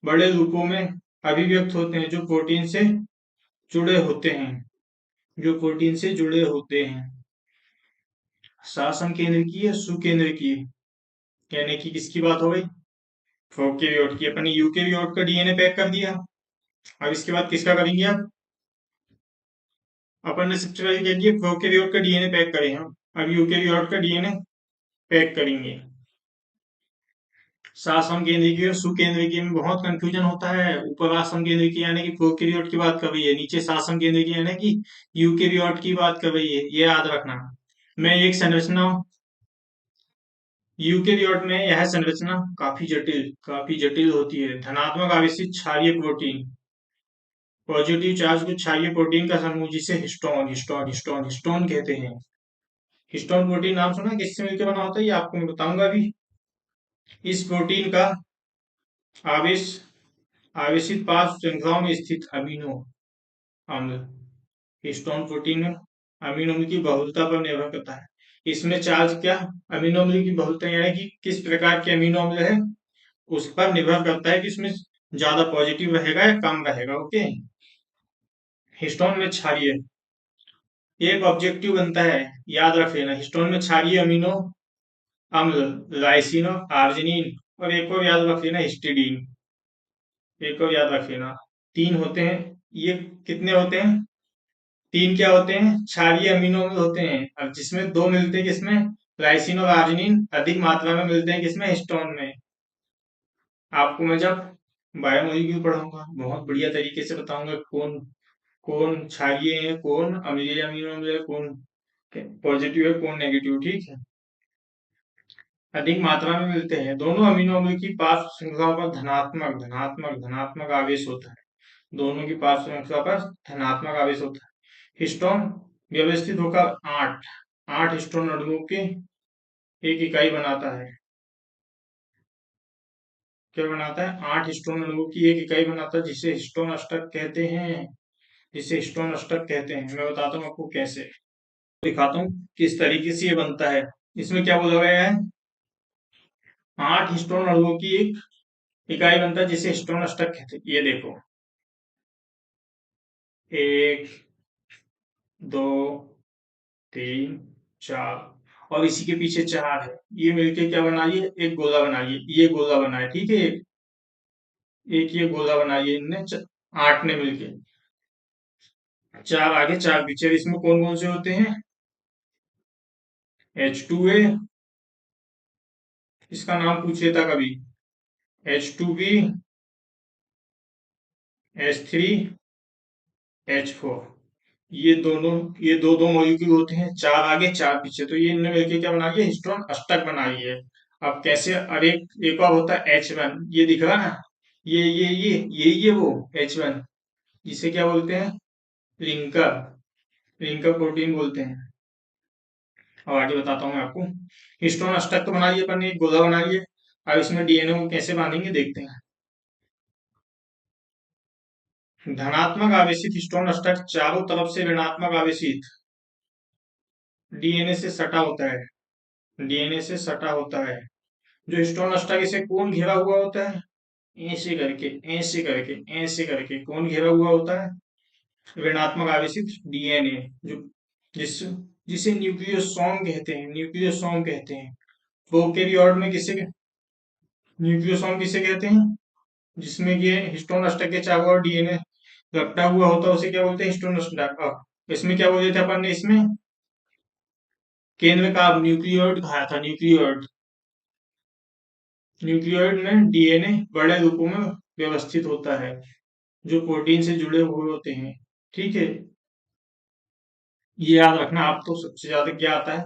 बड़े रूपों में अभिव्यक्त होते हैं जुड़े होते हैं जो प्रोटीन से जुड़े होते हैं। शासन केंद्र की है सुकेंद्र की, यानी कि किसकी बात हो गई, प्रोकैरियोट की। अपन ने यूकेरियोट का डीएनए पैक कर दिया। अब इसके बाद किसका करेंगे, अपन ने सबसे पहले क्या किया, प्रोकैरियोट का डीएनए पैक करें हम। अब यूकेरियोट का डीएनए पैक करेंगे। शासन केंद्र की और सुकेंद्र की में बहुत कंफ्यूजन होता है। ऊपर आसम केंद्र की यानी कि प्रोकैरियोट की बात कर रही है, नीचे शासन केंद्र की यानी कि यूकेरियोट की बात कर रही है, ये याद रखना। मैं एक संरचना, यूकेरियोट में यह संरचना काफी जटिल होती है। धनात्मक आवेशित क्षारीय प्रोटीन, पॉजिटिव चार्ज को क्षारीय प्रोटीन का समूह जिसे हिस्टोन हिस्टोन हिस्टोन हिस्टोन कहते हैं। हिस्टोन प्रोटीन नाम सुना, किससे मिलकर बना होता है, ये आपको मैं बताऊंगा अभी। इस प्रोटीन का आवेश आवेशित पांच श्रृंखलाओं में स्थित अमीनो अम्ल, हिस्टोन प्रोटीन में अमीनो अम्ल की बहुलता पर निर्भर करता है। इसमें चार्ज क्या, अमीनो अम्ल की बहुलता यानी कि किस प्रकार के अमीनो अम्ल है उस पर निर्भर करता है कि इसमें ज्यादा पॉजिटिव रहेगा या कम रहेगा। ओके। हिस्टोन में क्षारीय एक ऑब्जेक्टिव बनता है, याद रख लेना। हिस्टोन में क्षारीय अमीनो अम्ल लाइसिन और आर्जिनिन, और एक और याद रख लेना हिस्टिडीन, एक और याद रख लेना। तीन होते हैं ये, कितने होते हैं, तीन क्या होते हैं, क्षारीय अमीनो अम्ल होते हैं, और जिसमें दो मिलते हैं किसमें, लाइसिन और आर्जिनिन अधिक मात्रा में मिलते हैं किसमें, हिस्टोन में। आपको मैं जब बायोमोलिक्यूल पढ़ाऊंगा बहुत बढ़िया तरीके से बताऊंगा कौन कौन क्षारीय है, कौन अम्लीय अमीनो अम्ल है, कौन पॉजिटिव है, कौन नेगेटिव। ठीक है। अधिक मात्रा में मिलते हैं दोनों अमीनो अम्ल की पार्श्व श्रृंखला पर धनात्मक धनात्मक धनात्मक आवेश होता है, दोनों की पार्श्व श्रृंखला पर धनात्मक आवेश होता है। हिस्टोन व्यवस्थित होकर आठ आठ हिस्टोन अणुओं की एक इकाई बनाता है। क्या बनाता है, आठ हिस्टोन अणुओं की एक इकाई बनाता है, जिसे हिस्टोन अष्टक कहते हैं, जिसे हिस्टोन अष्टक कहते हैं। मैं बताता हूँ आपको कैसे, दिखाता हूँ किस तरीके से ये बनता है। इसमें क्या बोला गया है, आठ हिस्टोन अणुओं की एक इकाई बनता है जिसे हिस्टोन अष्टक कहते हैं। ये देखो, एक, दो, तीन, चार, और इसी के पीछे चार है, ये मिलके क्या बनाइए, एक गोला बनाइए, ये गोला बनाए। ठीक है, एक ये गोला बनाइए इनने आठ ने मिलके, चार आगे चार पीछे। इसमें कौन कौन से होते हैं, H2A, इसका नाम पूछ लेता कभी, H2B, H3, H4। ये दो दो मॉलिक्यूल होते हैं, चार आगे चार पीछे, तो ये इनने मिलके क्या बना लिया, हिस्टोन अष्टक बना लिया है। अब कैसे, अरे एक और होता है H1, ये दिख रहा है ना, ये वो H1, जिसे क्या बोलते हैं, लिंकर, लिंकर प्रोटीन बोलते हैं। और आगे बताता हूँ मैं आपको। हिस्टोन अष्टक तो बना लिया अपन ने, एक गोला बना लिया। अब इसमें डीएनए को कैसे बांधेंगे देखते हैं। धनात्मक आवेशित हिस्टोन अष्टक चारों तरफ से ऋणात्मक आवेशित डीएनए से सटा होता है, डीएनए से सटा होता है। जो हिस्टोन अष्टक इसे कौन घेरा हुआ होता है, ऐसे करके ऐसे करके ऐसे करके कौन घेरा हुआ होता है, ऋणात्मक आवेशित डीएनए, जो जिस जिसे न्यूक्लियोसोम कहते हैं, न्यूक्लियोसोम कहते हैं। प्रोकैरियोट में किसे न्यूक्लियोसोम किसे कहते हैं, जिसमें ये हिस्टोन अष्टक के चारों ओर डीएनए रपटा हुआ होता है, उसे क्या बोलते हैं, हिस्टोन अष्टक। इसमें क्या बोलते थे अपन ने, इसमें केंद्र का न्यूक्लियोइड कहा था, न्यूक्लियोइड। न्यूक्लियोइड में डीएनए बड़े रूपों में व्यवस्थित होता है, जो प्रोटीन से जुड़े हुए होते हैं। ठीक है, ये याद रखना। आप तो सबसे ज्यादा क्या आता है,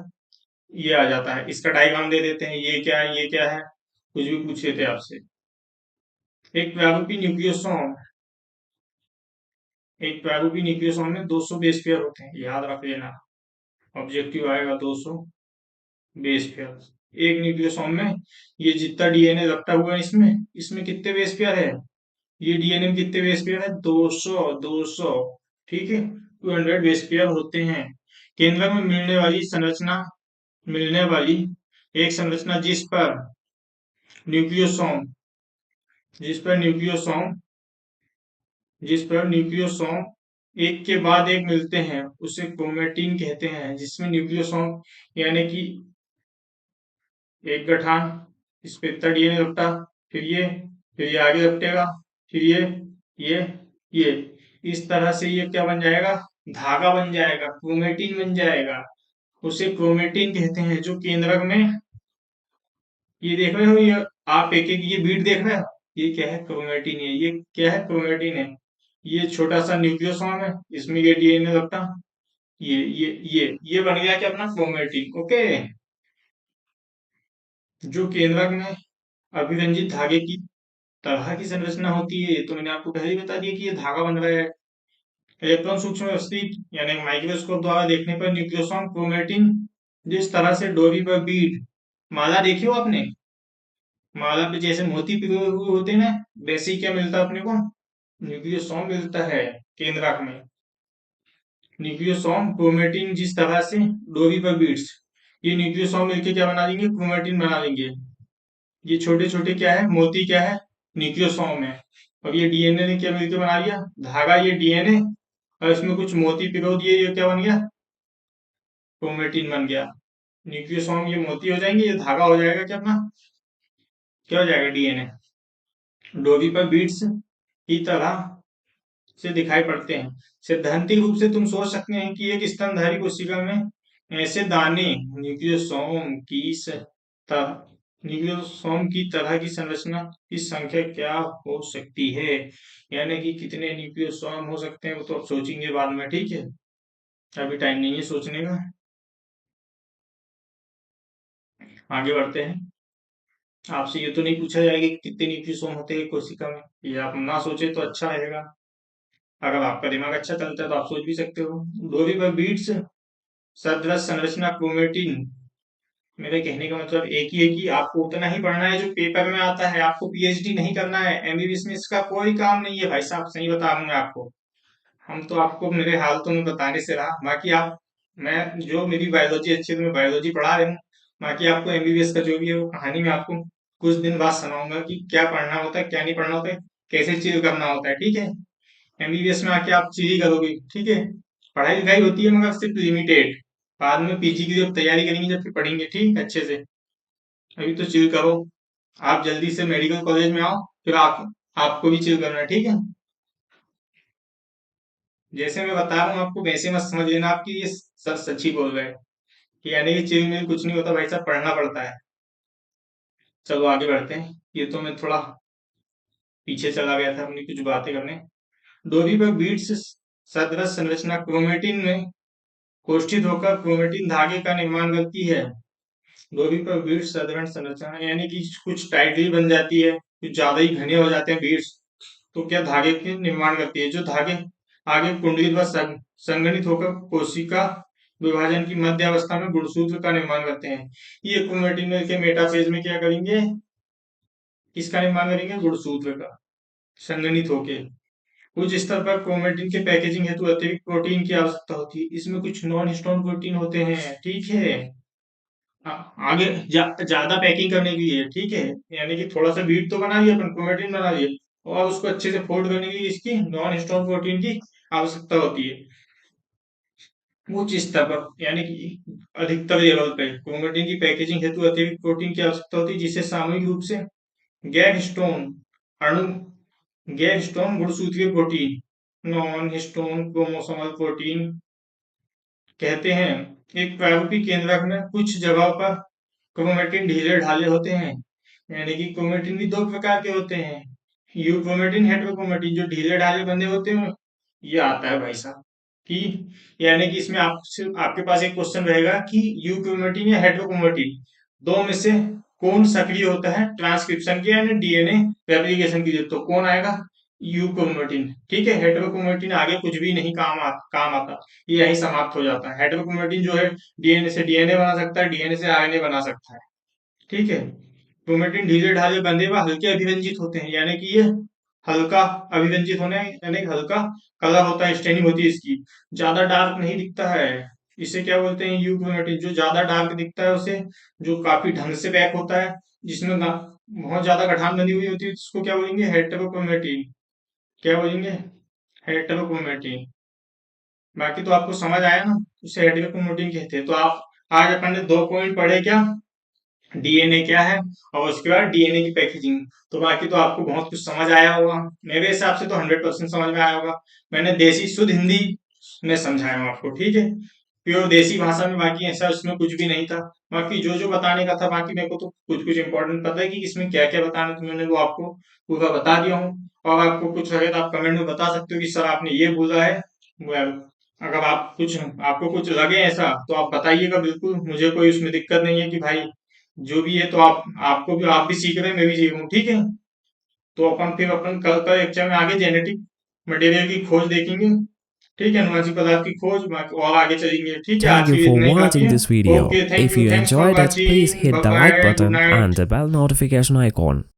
ये आ जाता है। इसका डायग्राम दे देते हैं, ये क्या है, ये क्या है, कुछ भी पूछ लेते हैं आपसे। एक प्रारूपी न्यूक्लियोसोम, एक प्रारूपी न्यूक्लियोसोम में 200 बेस पेयर होते हैं, याद रख लेना। ऑब्जेक्टिव आएगा 200 बेस पेयर एक न्यूक्लियोसोम में। ये जितना डीएनए रखता हुआ है, इसमें इसमें कितने बेस पेयर है, ये डीएनए में कितने बेस पेयर है, 200 200। ठीक है, 200 बेस पेयर होते हैं। केंद्र में मिलने वाली एक संरचना न्यूक्लियोसोम जिस पर न्यूक्लियोसोम जिस पर न्यूक्लियोसोम एक के बाद एक मिलते हैं, उसे क्रोमेटिन कहते हैं। जिसमें न्यूक्लियोसोम यानी कि एक गठान, इस पे इतना डीएनए रखता, फिर ये आगे रखेगा, फिर ये ये इस तरह से ये क्या बन जाएगा, धागा बन जाएगा, क्रोमेटिन बन जाएगा, उसे क्रोमेटिन कहते हैं। जो केंद्रक में, ये देख रहे हो, ये आप एक एक ये बीट देख रहे हो, ये क्या है, क्रोमेटिन है। ये क्या है, क्रोमेटिन है। ये छोटा सा न्यूक्लियोसोम है, इसमें ये डीएनए रखता, ये बन गया क्या अपना क्रोमेटिन। ओके। जो केंद्रक में अभिरंजित धागे की तरह की संरचना होती है, तो मैंने आपको पहले ही बता दिया कि ये धागा बन रहा है। इलेक्ट्रॉन सूक्ष्म व्यवस्थित यानी माइक्रोस्कोप द्वारा देखने पर न्यूक्लियोसोम क्रोमेटिन जिस तरह से डोरी पर बीड, माला देखी हो आपने, माला पे जैसे मोती पिरोए हुए होते हैं ना, वैसे ही क्या मिलता है अपने को, न्यूक्लियोसोम मिलता है केंद्रक में। न्यूक्लियोसोम क्रोमेटिन, जिस तरह से डोरी पर बीड्स, ये न्यूक्लियोसोम मिलके क्या बना देंगे, क्रोमेटिन बना देंगे। ये छोटे छोटे क्या है, मोती क्या है, न्यूक्लियोसोम है। और ये डीएनए ने क्या मिलकर बना दिया, धागा, ये डीएनए, और इसमें कुछ मोती पिरो दिए, ये क्या बन गया, क्रोमेटिन बन गया। न्यूक्लियोसोम ये मोती हो जाएंगे, ये धागा हो जाएगा क्या अपना, क्या हो जाएगा, डीएनए। डोरी पर बीड्स की तरह से दिखाई पड़ते हैं। सैद्धांतिक रूप से तुम सोच सकते हैं कि एक स्तनधारी कोशिका में ऐसे दाने न्यूक्लियोसोम की तरह न्यूक्लियोसोम की तरह की संरचना की संख्या क्या हो सकती है, यानी कि कितने न्यूक्लियोसोम हो सकते हैं, वो तो आप सोचेंगे बाद में, ठीक है, अभी टाइम नहीं है सोचने का। आगे बढ़ते हैं। आपसे ये तो नहीं पूछा जाएगा कि कितने न्यूक्लियोसोम होते हैं कोशिका में, ये आप ना सोचे तो अच्छा रहेगा। अगर आपका दिमाग अच्छा चलता है तो आप सोच भी सकते हो। डोरी पर बीट्स सदृश संरचना क्रोमेटिन, मेरे कहने का मतलब एक ही है कि आपको उतना ही पढ़ना है जो पेपर में आता है, आपको पीएचडी नहीं करना है, एमबीबीएस में इसका कोई काम नहीं है भाई साहब, सही बता दूंगा आपको। हम तो आपको मेरे हालतों में बताने से रहा, बाकी आप, मैं जो मेरी बायोलॉजी अच्छी है तो मैं बायोलॉजी पढ़ा रहा हूँ, बाकी आपको एमबीबीएस का जो भी है वो कहानी मैं आपको कुछ दिन बाद सुनाऊंगा कि क्या पढ़ना होता है, क्या नहीं पढ़ना होता है, कैसे चिल करना होता है, ठीक है। एमबीबीएस में आके आप चिल ही करोगे, ठीक है। पढ़ाई लिखाई होती है मगर सिर्फ लिमिटेड, बाद में पीजी की जब तैयारी करेंगे जब फिर पढ़ेंगे, ठीक अच्छे से। अभी तो चिल करो, आप जल्दी से मेडिकल कॉलेज में आओ, फिर आपको भी चिल करना है, ठीक है। जैसे मैं बता रहा हूँ आपको वैसे मत समझ लेना आपकी ये सब सच्ची बोल रहे हैं, कि यानी कि चिल में कुछ नहीं होता भाई साहब, पढ़ना पड़ता है। चलो आगे बढ़ते हैं, ये तो मैं थोड़ा पीछे चला गया था अपनी कुछ बातें करने। डोरी पर बीड्स सदृश संरचना क्रोमेटिन में कोष्ठित होकर क्रोमेटिन धागे का निर्माण करती है। डोरी पर बीड्स साधारण संरचना यानी कि कुछ टाइटली बन जाती है, कुछ ज्यादा ही घने हो जाते हैं बीड्स, तो क्या धागे के निर्माण करती है, जो धागे आगे कुंडलित व संगठित होकर कोशिका विभाजन की मध्य अवस्था में गुणसूत्र का निर्माण करते हैं। ये क्रोमेटिन के मेटाफेज में क्या करेंगे, किसका निर्माण करेंगे, गुणसूत्र का, संगठित होके। कुछ स्तर पर क्रोमेटिन के पैकेजिंग हेतु अतिरिक्त प्रोटीन की आवश्यकता होती है, इसमें कुछ नॉन हिस्टोन प्रोटीन होते हैं, ठीक है। आगे ज्यादा पैकिंग करने के लिए, ठीक है, यानी कि थोड़ा सा बीट तो बना लिया अपन, क्रोमेटिन बना लिया, और उसको अच्छे से फोल्ड करने के लिए इसकी नॉन हिस्टोन प्रोटीन की आवश्यकता होती है। उच्च स्तर पर यानी कि अधिकतर लेवल पे क्रोमेटिन की पैकेजिंग हेतु अतिरिक्त प्रोटीन की आवश्यकता होती है, जिसे सामूहिक रूप से गैर हिस्टोन अणु, गैर हिस्टोन गुणसूत्रीय protein, non histone chromosomal protein कहते हैं। एक प्रारूपिक केंद्रक में कुछ जगहों पर क्रोमेटिन ढीले ढाले होते हैं, यानी कि क्रोमेटिन भी दो प्रकार के होते हैं, यूक्रोमेटिन, हेट्रोक्रोमेटिन। जो ढीले ढाले बंधे होते हैं ये आता है भाई साहब कि, यानी कि इसमें आपसे आपके पास एक क्वेश्चन रहेगा कि यूक्रोमेटिन या हेट्रोक्रोमेटिन दो में से कौन सक्रिय होता है ट्रांसक्रिप्शन के यानी डीएनए रेप्लिकेशन के लिए, तो कौन आएगा, यूक्रोमेटिन, ठीक है। हेट्रोक्रोमेटिन आगे कुछ भी नहीं काम आता, ये यही समाप्त हो जाता है। हेट्रोक्रोमेटिन जो है डीएनए से डीएनए बना सकता है, डीएनए से आरएनए बना सकता है, ठीक है। क्रोमेटिन ढीले ढाले बंधे व हल्के अभिव्यंजित होते हैं, यानी कि ये हल्का अभिव्यंजित होने, यानी कि हल्का कलर होता है, स्टेनिंग होती है इसकी, ज्यादा डार्क नहीं दिखता है। इसे क्या बोलते हैं, यू क्रोमेटिन। जो ज्यादा डार्क दिखता है उसे, जो काफी ढंग से पैक होता है, जिसमें बहुत ज्यादा गठान बनी हुई होती है, उसको क्या बोलेंगे, हेटेरोक्रोमेटिन। क्या बोलेंगे, हेटेरोक्रोमेटिन। बाकी तो आपको समझ आया ना, उसे हेटेरोक्रोमेटिन कहते हैं। तो आप, आज अपन ने दो पॉइंट पढ़े, क्या डीएनए क्या है, और उसके बाद डीएनए की पैकेजिंग। तो बाकी तो आपको बहुत कुछ समझ आया होगा, मेरे हिसाब से तो 100% समझ में आया होगा। मैंने देसी शुद्ध हिंदी में समझाया हूँ आपको, ठीक है, प्योर देसी भाषा में। बाकी ऐसा उसमें कुछ भी नहीं था, बाकी जो जो बताने का था, बाकी मेरे को तो कुछ कुछ इंपॉर्टेंट पता है कि इसमें क्या क्या बताना, तो मैंने वो आपको पूरा बता दिया हूँ। और आपको कुछ लगे तो आप कमेंट में बता सकते हो कि सर आपने ये बोला है। Well, अगर आपको कुछ लगे ऐसा तो आप बताइएगा, बिल्कुल मुझे कोई उसमें दिक्कत नहीं है कि भाई जो भी है, तो आप भी सीख रहे हैं, मैं भी सीख रहा हूँ, ठीक है। तो अपन फिर अपन कल का लेक्चर में आगे जेनेटिक मटेरियल की खोज देखेंगे, ठीक है, अनुवांशिक पदार्थ की खोज और आगे चलेंगे। ठीक है, Thank आज you के लिए for इतना ही काफी watching है। this video. Okay, thank If you, you thanks for enjoyed it, please watching, hit bye the like bye, good button night. and the bell notification icon.